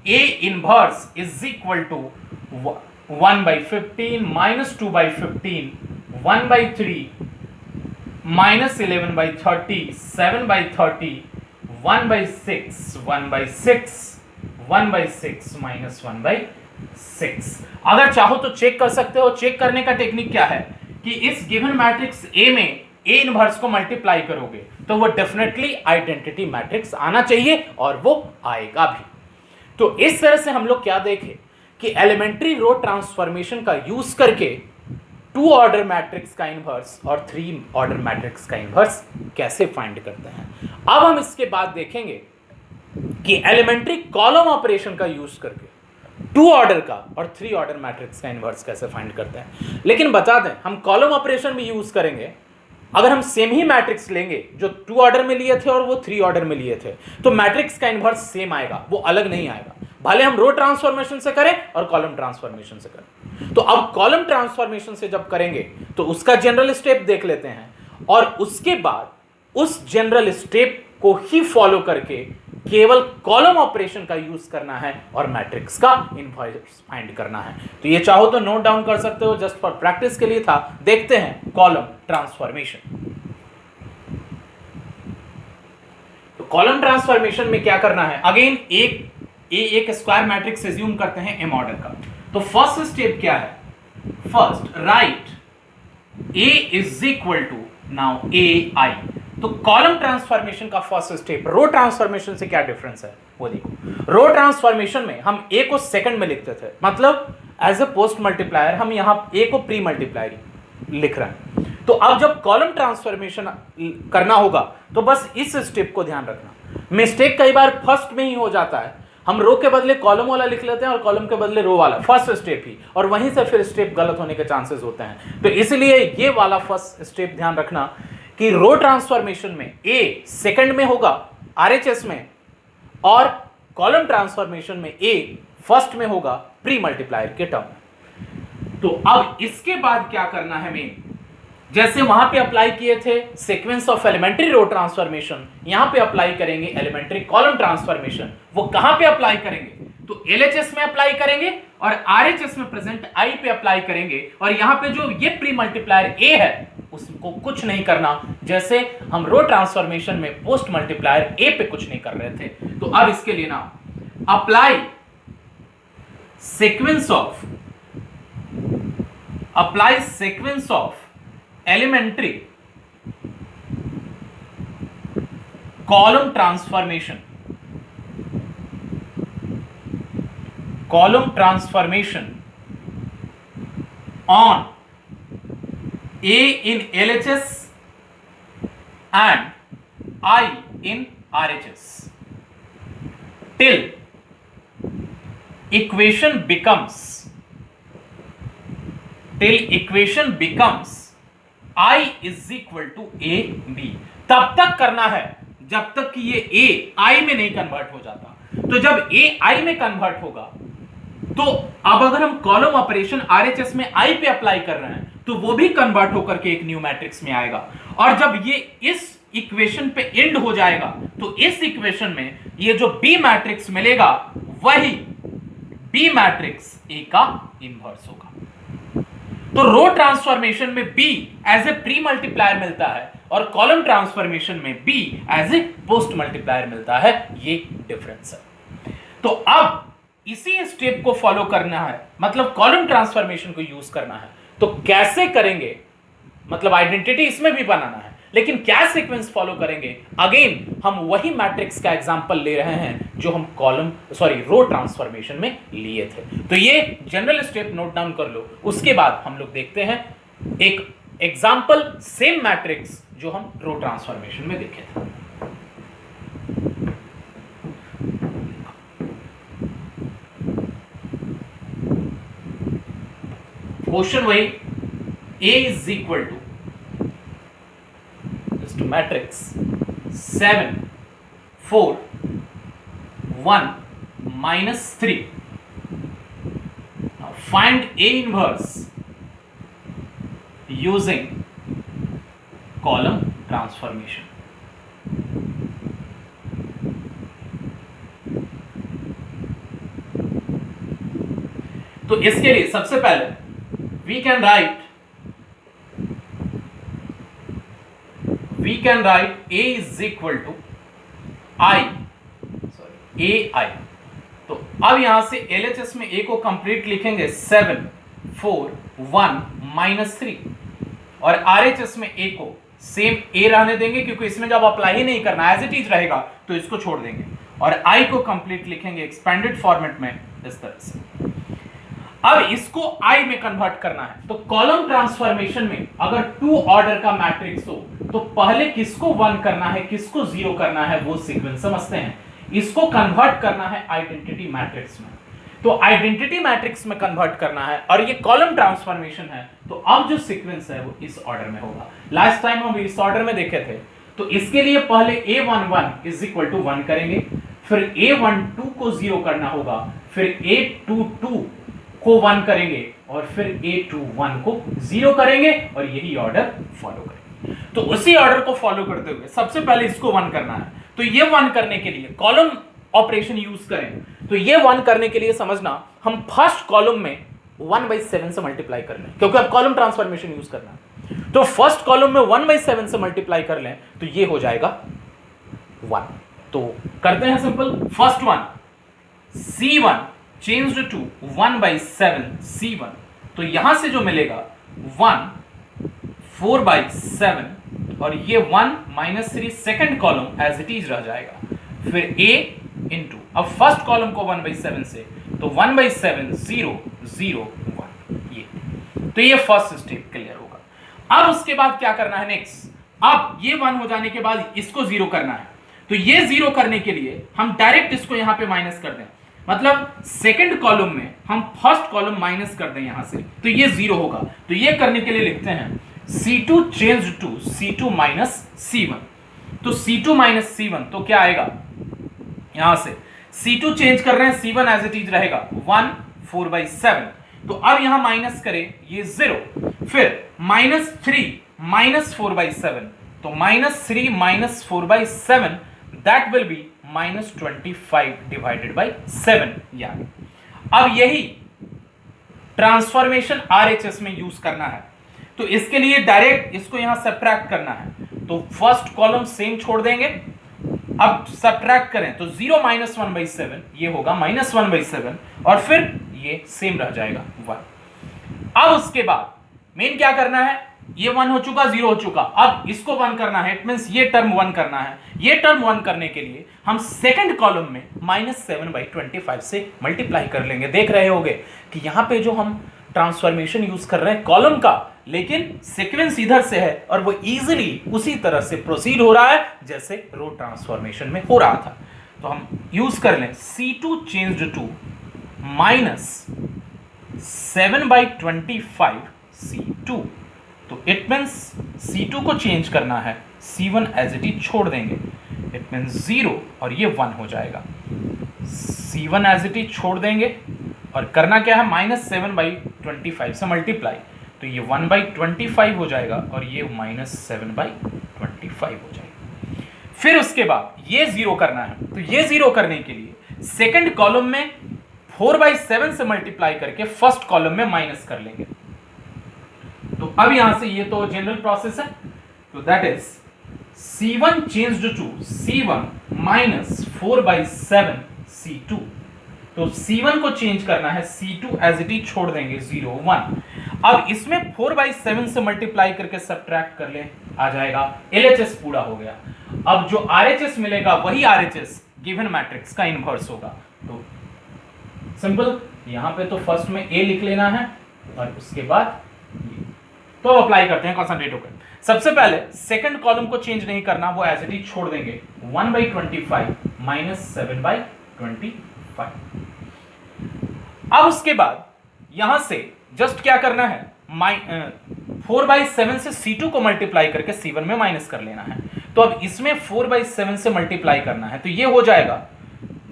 A inverse is equal to 1/15 minus 2/15 1/3 minus 11/30 7/30 1/6 1/6 1/6 minus 1/6। अगर चाहो तो चेक कर सकते हो। चेक करने का टेक्निक क्या है कि इस गिवन मैट्रिक्स ए में ए इनवर्स को मल्टीप्लाई करोगे तो वो डेफिनेटली आइडेंटिटी मैट्रिक्स आना चाहिए, और वो आएगा भी। तो इस तरह से हम लोग क्या देखें कि एलिमेंट्री रो ट्रांसफॉर्मेशन का यूज करके 2 ऑर्डर मैट्रिक्स का इनवर्स और 3 ऑर्डर मैट्रिक्स का इनवर्स कैसे फाइंड करते हैं। अब हम इसके बाद देखेंगे कि एलिमेंट्री कॉलम ऑपरेशन का यूज करके 2 ऑर्डर का और 3 ऑर्डर मैट्रिक्स का इनवर्स कैसे फाइंड करते हैं। लेकिन बता दें, हम कॉलम ऑपरेशन भी यूज करेंगे। अगर हम सेम ही मैट्रिक्स लेंगे, जो 2 ऑर्डर में लिए थे और वो 3 ऑर्डर में लिए थे, तो मैट्रिक्स का इनवर्स सेम आएगा, वो अलग नहीं आएगा, भले हम रो ट्रांसफॉर्मेशन से करें और कॉलम ट्रांसफॉर्मेशन से करें। तो अब कॉलम ट्रांसफॉर्मेशन से जब करेंगे तो उसका जनरल स्टेप देख लेते हैं, और उसके बाद उस जनरल स्टेप को ही फॉलो करके केवल कॉलम ऑपरेशन का यूज करना है और मैट्रिक्स का इनवर्स फाइंड करना है। तो ये चाहो तो नोट डाउन कर सकते हो, जस्ट फॉर प्रैक्टिस के लिए था। देखते हैं कॉलम ट्रांसफॉर्मेशन। तो कॉलम ट्रांसफॉर्मेशन में क्या करना है, अगेन एक स्क्वायर मैट्रिक्स एज्यूम करते हैं एम ऑर्डर का। तो फर्स्ट स्टेप क्या है, first write A is equal to now A I. तो कॉलम ट्रांसफॉर्मेशन का फर्स्ट स्टेप रो ट्रांसफॉर्मेशन से क्या डिफरेंस है वो देखो। रो ट्रांसफॉर्मेशन में हम ए को सेकंड में लिखते थे, मतलब एज ए पोस्ट मल्टीप्लायर हम यहां ए को प्री मल्टीप्लायर लिख रहे हैं। तो अब जब कॉलम ट्रांसफॉर्मेशन करना होगा तो बस इस स्टेप को ध्यान रखना। मिस्टेक कई बार फर्स्ट में ही हो जाता है, हम रो के बदले कॉलम वाला लिख लेते हैं और कॉलम के बदले रो वाला, फर्स्ट स्टेप ही, और वहीं से फिर स्टेप गलत होने के चांसेस होते हैं। तो इसलिए ये वाला फर्स्ट स्टेप ध्यान रखना कि रो ट्रांसफॉर्मेशन में ए सेकंड में होगा आरएचएस में, और कॉलम ट्रांसफॉर्मेशन में ए फर्स्ट में होगा प्री मल्टीप्लायर के टर्म। तो अब इसके बाद क्या करना है हमें, जैसे वहां पे अप्लाई किए थे sequence of elementary row transformation, यहां पे अप्लाई करेंगे एलिमेंट्री कॉलम ट्रांसफॉर्मेशन। वो कहां पे अप्लाई करेंगे, तो LHS में अप्लाई करेंगे और RHS में प्रेजेंट I पे अप्लाई करेंगे, और यहां पे जो ये प्री मल्टीप्लायर A है उसको कुछ नहीं करना, जैसे हम रो ट्रांसफॉर्मेशन में पोस्ट मल्टीप्लायर A पे कुछ नहीं कर रहे थे। तो अब इसके लिए ना apply sequence of elementary column transformation on A in LHS and I in RHS till equation becomes I is equal to A B। तब तक करना है जब तक कि ये A I में नहीं कन्वर्ट हो जाता। तो जब A I में कन्वर्ट होगा तो अब अगर हम कॉलम ऑपरेशन RHS में I पे अप्लाई कर रहे हैं तो वो भी कन्वर्ट होकर के एक न्यू मैट्रिक्स में आएगा, और जब ये इस इक्वेशन पे एंड हो जाएगा तो इस इक्वेशन में ये जो B मैट्रिक्स मिलेगा वही B मैट्रिक्स A का इन्वर्स होगा। तो रो ट्रांसफॉर्मेशन में B as a pre multiplier मिलता है और कॉलम ट्रांसफॉर्मेशन में B as a post multiplier मिलता है, ये डिफरेंस है। तो अब इसी स्टेप को फॉलो करना है, मतलब कॉलम ट्रांसफॉर्मेशन को यूज करना है। तो कैसे करेंगे, मतलब आइडेंटिटी इसमें भी बनाना है, लेकिन क्या सीक्वेंस फॉलो करेंगे, अगेन हम वही मैट्रिक्स का एग्जांपल ले रहे हैं जो हम रो ट्रांसफॉर्मेशन में लिए थे। तो ये जनरल स्टेप नोट डाउन कर लो, उसके बाद हम लोग देखते हैं एक एग्जांपल सेम मैट्रिक्स जो हम रो ट्रांसफॉर्मेशन में देखे थे। क्वेश्चन वही A is equal to matrix 7 4 1 minus 3. Now find A inverse using column transformation. तो इसके लिए सबसे पहले we can write A is equal to AI। तो अब यहां से LHS में A को कंप्लीट लिखेंगे 7 4 1 minus 3, और RHS में A को सेम A रहने देंगे क्योंकि इसमें जब अप्लाई ही नहीं करना एज इट इज रहेगा तो इसको छोड़ देंगे, और I को कंप्लीट लिखेंगे एक्सपेंडेड फॉर्मेट में इस तरह से। अब इसको I में कन्वर्ट करना है, तो कॉलम ट्रांसफॉर्मेशन में अगर 2 ऑर्डर का मैट्रिक्स हो तो पहले किसको 1 करना है किसको 0 करना है वो सीक्वेंस समझते हैं। इसको कन्वर्ट करना है आइडेंटिटी मैट्रिक्स में, तो आइडेंटिटी मैट्रिक्स में कन्वर्ट करना है, और ये कॉलम ट्रांसफॉर्मेशन है, तो अब जो सीक्वेंस है वो इस ऑर्डर में होगा। लास्ट टाइम हम इस ऑर्डर में देखे थे, तो इसके लिए पहले A11 इज इक्वल टू 1 करेंगे, फिर A12 को 0 करना होगा, फिर A22 को 1 करेंगे, और फिर A21 को 0 करेंगे, और यही ऑर्डर फॉलो करेंगे। तो उसी ऑर्डर को फॉलो करते हुए सबसे पहले इसको 1 करना है, तो ये 1 करने के लिए कॉलम ऑपरेशन यूज करें। तो ये 1 करने के लिए समझना हम फर्स्ट कॉलम में 1/7 से मल्टीप्लाई कर लें, क्योंकि अब कॉलम ट्रांसफॉर्मेशन यूज करना है। तो फर्स्ट कॉलम में 1/7 से मल्टीप्लाई कर लें तो ये हो जाएगा 1। तो करते हैं simple, first one C1 changed to 1/7 C1, तो यहां से जो मिलेगा 1 4/7, और ये 1 - 3 second column as it is रह जाएगा, फिर A इंटू, अब फर्स्ट कॉलम को 1/7 से, तो 1/7 0 0 1, ये तो ये फर्स्ट स्टेप क्लियर होगा। अब उसके बाद क्या करना है नेक्स्ट, अब ये 1 हो जाने के बाद इसको 0 करना है, तो ये 0 करने के लिए हम डायरेक्ट इसको यहां पे माइनस कर दें, मतलब सेकंड कॉलम में हम फर्स्ट कॉलम माइनस कर दें यहां से, तो ये 0 होगा। तो ये करने के लिए लिखते हैं C2 change to C2 minus C1, तो C2 माइनस C1 तो क्या आएगा, यहां से C2 चेंज कर रहे हैं, C1 एज इट इज रहेगा 1 4/7, तो अब यहां माइनस करें ये 0, फिर -3 - 4/7, तो -3 - 4/7 that will B -25 divided by 7 यानी। अब यही ट्रांसफॉर्मेशन RHS में यूज करना है, तो इसके लिए डायरेक्ट इसको यहां सब्ट्रैक्ट करना है। तो फर्स्ट कॉलम सेम छोड़ देंगे, अब सब्ट्रैक्ट करें तो 0 - 1/7 ये होगा -1/7 और फिर ये सेम रह जाएगा 1। अब उसके बाद मेन क्या करना है, ये 1 हो चुका, 0 हो चुका, अब इसको 1 करना है, इट मींस ये टर्म 1 करना है। ये टर्म 1 करने के लिए हम सेकंड कॉलम में -7/25 से मल्टीप्लाई कर लेंगे। देख रहे होगे कि यहां पे जो हम ट्रांसफॉर्मेशन यूज कर रहे हैं कॉलम का, लेकिन सीक्वेंस इधर से है और वो इजीली उसी तरह से प्रोसीड हो रहा है जैसे रो ट्रांसफॉर्मेशन में हो रहा था। तो हम यूज कर लें C2 चेंज्ड टू -7/25 C2। तो इट मींस C2 को चेंज करना है, C1 एज इट इज छोड़ देंगे, इट मींस 0 और ये 1 हो जाएगा। C1 एज इट इज छोड़ देंगे और करना क्या है, -7/25 से मल्टीप्लाई, तो ये 1/25 हो जाएगा और ये -7/25 हो जाएगा। फिर उसके बाद ये 0 करना है, तो ये 0 करने के लिए सेकंड कॉलम में 4/7 से मल्टीप्लाई करके फर्स्ट कॉलम में माइनस कर लेंगे। तो अब यहां से ये तो जनरल प्रोसेस है, तो that is C1 changed to C1 -4/7 C2। तो C1 को चेंज करना है, C2 एज इट इज छोड़ देंगे 0 1। अब इसमें 4/7 से मल्टीप्लाई करके सब्ट्रैक्ट कर ले, आ जाएगा LHS पूरा हो गया। अब जो RHS मिलेगा वही RHS गिवन मैट्रिक्स का इनवर्स होगा। तो सिंपल, यहां पे तो फर्स्ट में A लिख लेना है और उसके बाद तो अप्लाई करते हैं कॉन्सेंट्रेट होकर। सबसे पहले सेकंड कॉलम को चेंज नहीं करना, वो एज इट इज छोड़ देंगे, 1/25 -7/25। अब उसके बाद यहां से जस्ट क्या करना है, 4/7 से C2 को मल्टीप्लाई करके C1 में माइनस कर लेना है। तो अब इसमें 4/7 से मल्टीप्लाई करना है, तो ये हो जाएगा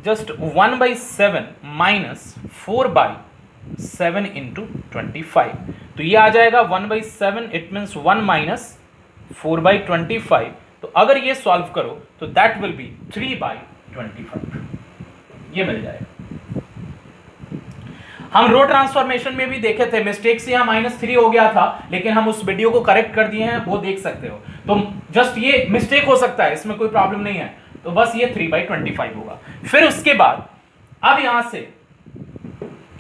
जस्ट 1/7 -4/7 × 25। तो ये आ जाएगा 1/7, इट मींस 1 - 4/25। तो अगर ये सॉल्व करो तो दैट विल बी 3/25, ये मिल जाएगा। हम रो ट्रांसफॉर्मेशन में भी देखे थे, मिस्टेक से यहां -3 हो गया था, लेकिन हम उस वीडियो को करेक्ट कर दिए हैं, वो देख सकते हो। तो जस्ट ये मिस्टेक हो सकता है, इसमें कोई प्रॉब्लम नहीं है, तो बस ये 3/25 होगा। फिर उसके बाद अब यहां से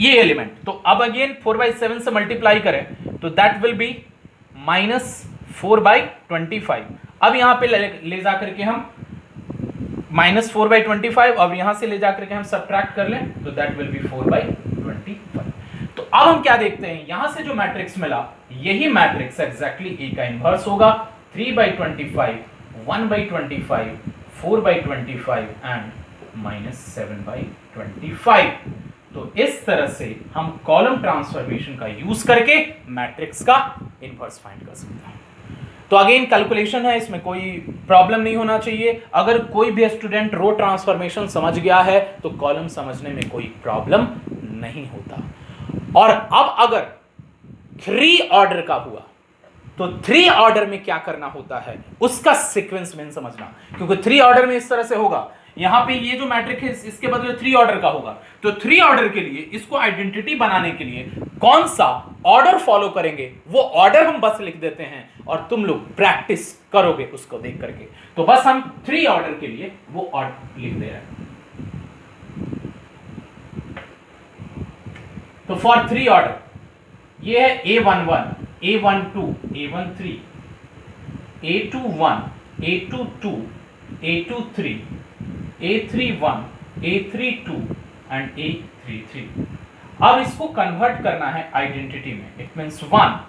ये एलिमेंट, तो अब अगेन 4/7 से मल्टीप्लाई करें तो दैट विल बी -4/25। अब यहां पे ले जाकर के हम -4/25, अब यहां से ले जाकर के हम सब्ट्रैक्ट कर लें तो दैट विल बी 4/25। तो अब हम क्या देखते हैं, यहां से जो मैट्रिक्स मिला यही मैट्रिक्स एग्जैक्टली ए का इनवर्स होगा, 3/25, 1/25, 4/25 एंड -7/25। तो इस तरह से हम कॉलम ट्रांसफॉर्मेशन का यूज करके मैट्रिक्स का इनवर्स फाइंड कर सकते हैं। तो अगेन कैलकुलेशन है, इसमें कोई प्रॉब्लम नहीं होना चाहिए। अगर कोई भी स्टूडेंट रो ट्रांसफॉर्मेशन समझ गया है तो कॉलम समझने में कोई प्रॉब्लम नहीं होता। और अब अगर 3 ऑर्डर का हुआ तो 3 ऑर्डर में क्या करना होता है उसका सीक्वेंस में समझना, क्योंकि 3 ऑर्डर में इस तरह से होगा, यहां पे ये जो मैट्रिक है इसके बदले 3 ऑर्डर का होगा। तो 3 ऑर्डर के लिए इसको आइडेंटिटी बनाने के लिए कौन सा ऑर्डर फॉलो करेंगे वो ऑर्डर हम बस लिख देते हैं और तुम लोग प्रैक्टिस करोगे उसको देख करके। तो बस हम 3 ऑर्डर के लिए वो ऑर्डर लिख दे रहे हैं। तो फॉर 3 ऑर्डर ये है A11, A12, A13, A21, A22, A23, A31, A32 and A33। अब इसको कन्वर्ट करना है आइडेंटिटी में, इट मींस 1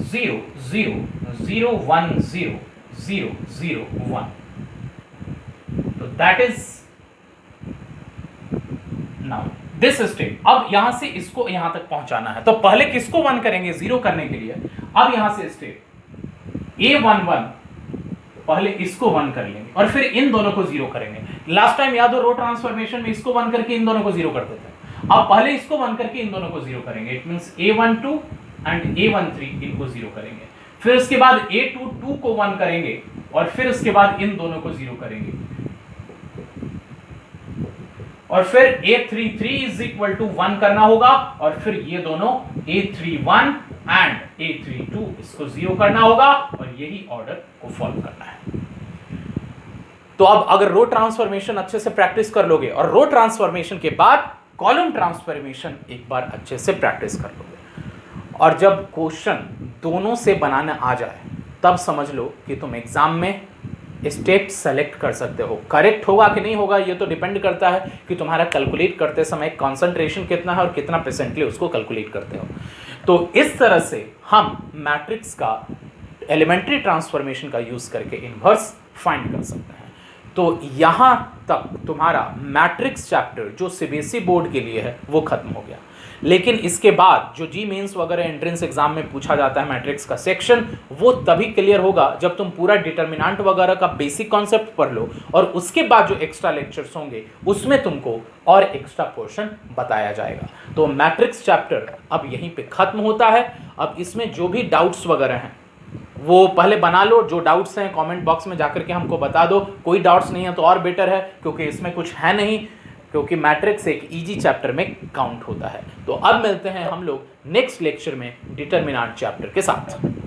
0 0 0 1 0 0 0 1। तो that is now this state. अब यहां से इसको यहां तक पहुंचाना है, तो पहले किसको 1 करेंगे 0 करने के लिए। अब यहां से स्टेट A11 पहले इसको 1 कर लेंगे और फिर इन दोनों को 0 करेंगे। लास्ट टाइम याद हो रो ट्रांसफॉर्मेशन में इसको 1 करके इन दोनों को 0 करते थे। अब पहले इसको 1 करके इन दोनों को 0 करेंगे, it means A12 and A13 इनको 0 करेंगे, फिर उसके बाद A22 को 1 करेंगे और फिर उसके बाद इन दोनों को 0 करेंगे, और फिर A33 इज इक्वल टू 1 करना होगा और फिर ये दोनों A31 एंड A32 इसको 0 करना होगा और यही ऑर्डर को फॉलो करना है। तो अब अगर रो ट्रांसफॉर्मेशन अच्छे से प्रैक्टिस कर लोगे और रो ट्रांसफॉर्मेशन के बाद कॉलम ट्रांसफॉर्मेशन एक बार अच्छे से प्रैक्टिस कर लोगे और जब क्वेश्चन दोनों से बनाना आ जाए तब समझ लो कि तुम एग्जाम में स्टेप सेलेक्ट कर सकते हो। करेक्ट होगा कि नहीं होगा ये तो डिपेंड करता है कि तुम्हारा कैलकुलेट करते समय कंसंट्रेशन कितना है और कितना परसेंटली उसको कैलकुलेट करते हो। तो इस तरह से हम मैट्रिक्स का एलिमेंट्री ट्रांसफॉर्मेशन का यूज करके इनवर्स फाइंड कर सकते हैं। तो यहां तक तुम्हारा मैट्रिक्स चैप्टर जो सीबीएसई बोर्ड के लिए है वो खत्म हो गया। लेकिन इसके बाद जो जी मेंस वगैरह एंट्रेंस एग्जाम में पूछा जाता है मैट्रिक्स का सेक्शन, वो तभी क्लियर होगा जब तुम पूरा डिटर्मिनेंट वगैरह का बेसिक कॉन्सेप्ट पढ़ लो और उसके बाद जो एक्स्ट्रा लेक्चर्स होंगे उसमें तुमको और एक्स्ट्रा पोर्शन बताया जाएगा। तो मैट्रिक्स चैप्टर अब यहीं पे खत्म होता है। अब इसमें जो भी डाउट्स वगैरह हैं वो पहले बना लो, जो डाउट्स हैं कमेंट बॉक्स में जाकर के हमको बता दो। कोई डाउट्स नहीं है तो और बेटर है क्योंकि इसमें कुछ है नहीं, क्योंकि मैट्रिक्स एक इजी चैप्टर में काउंट होता है। तो अब मिलते हैं हम लोग नेक्स्ट लेक्चर में डिटरमिनेंट चैप्टर के साथ।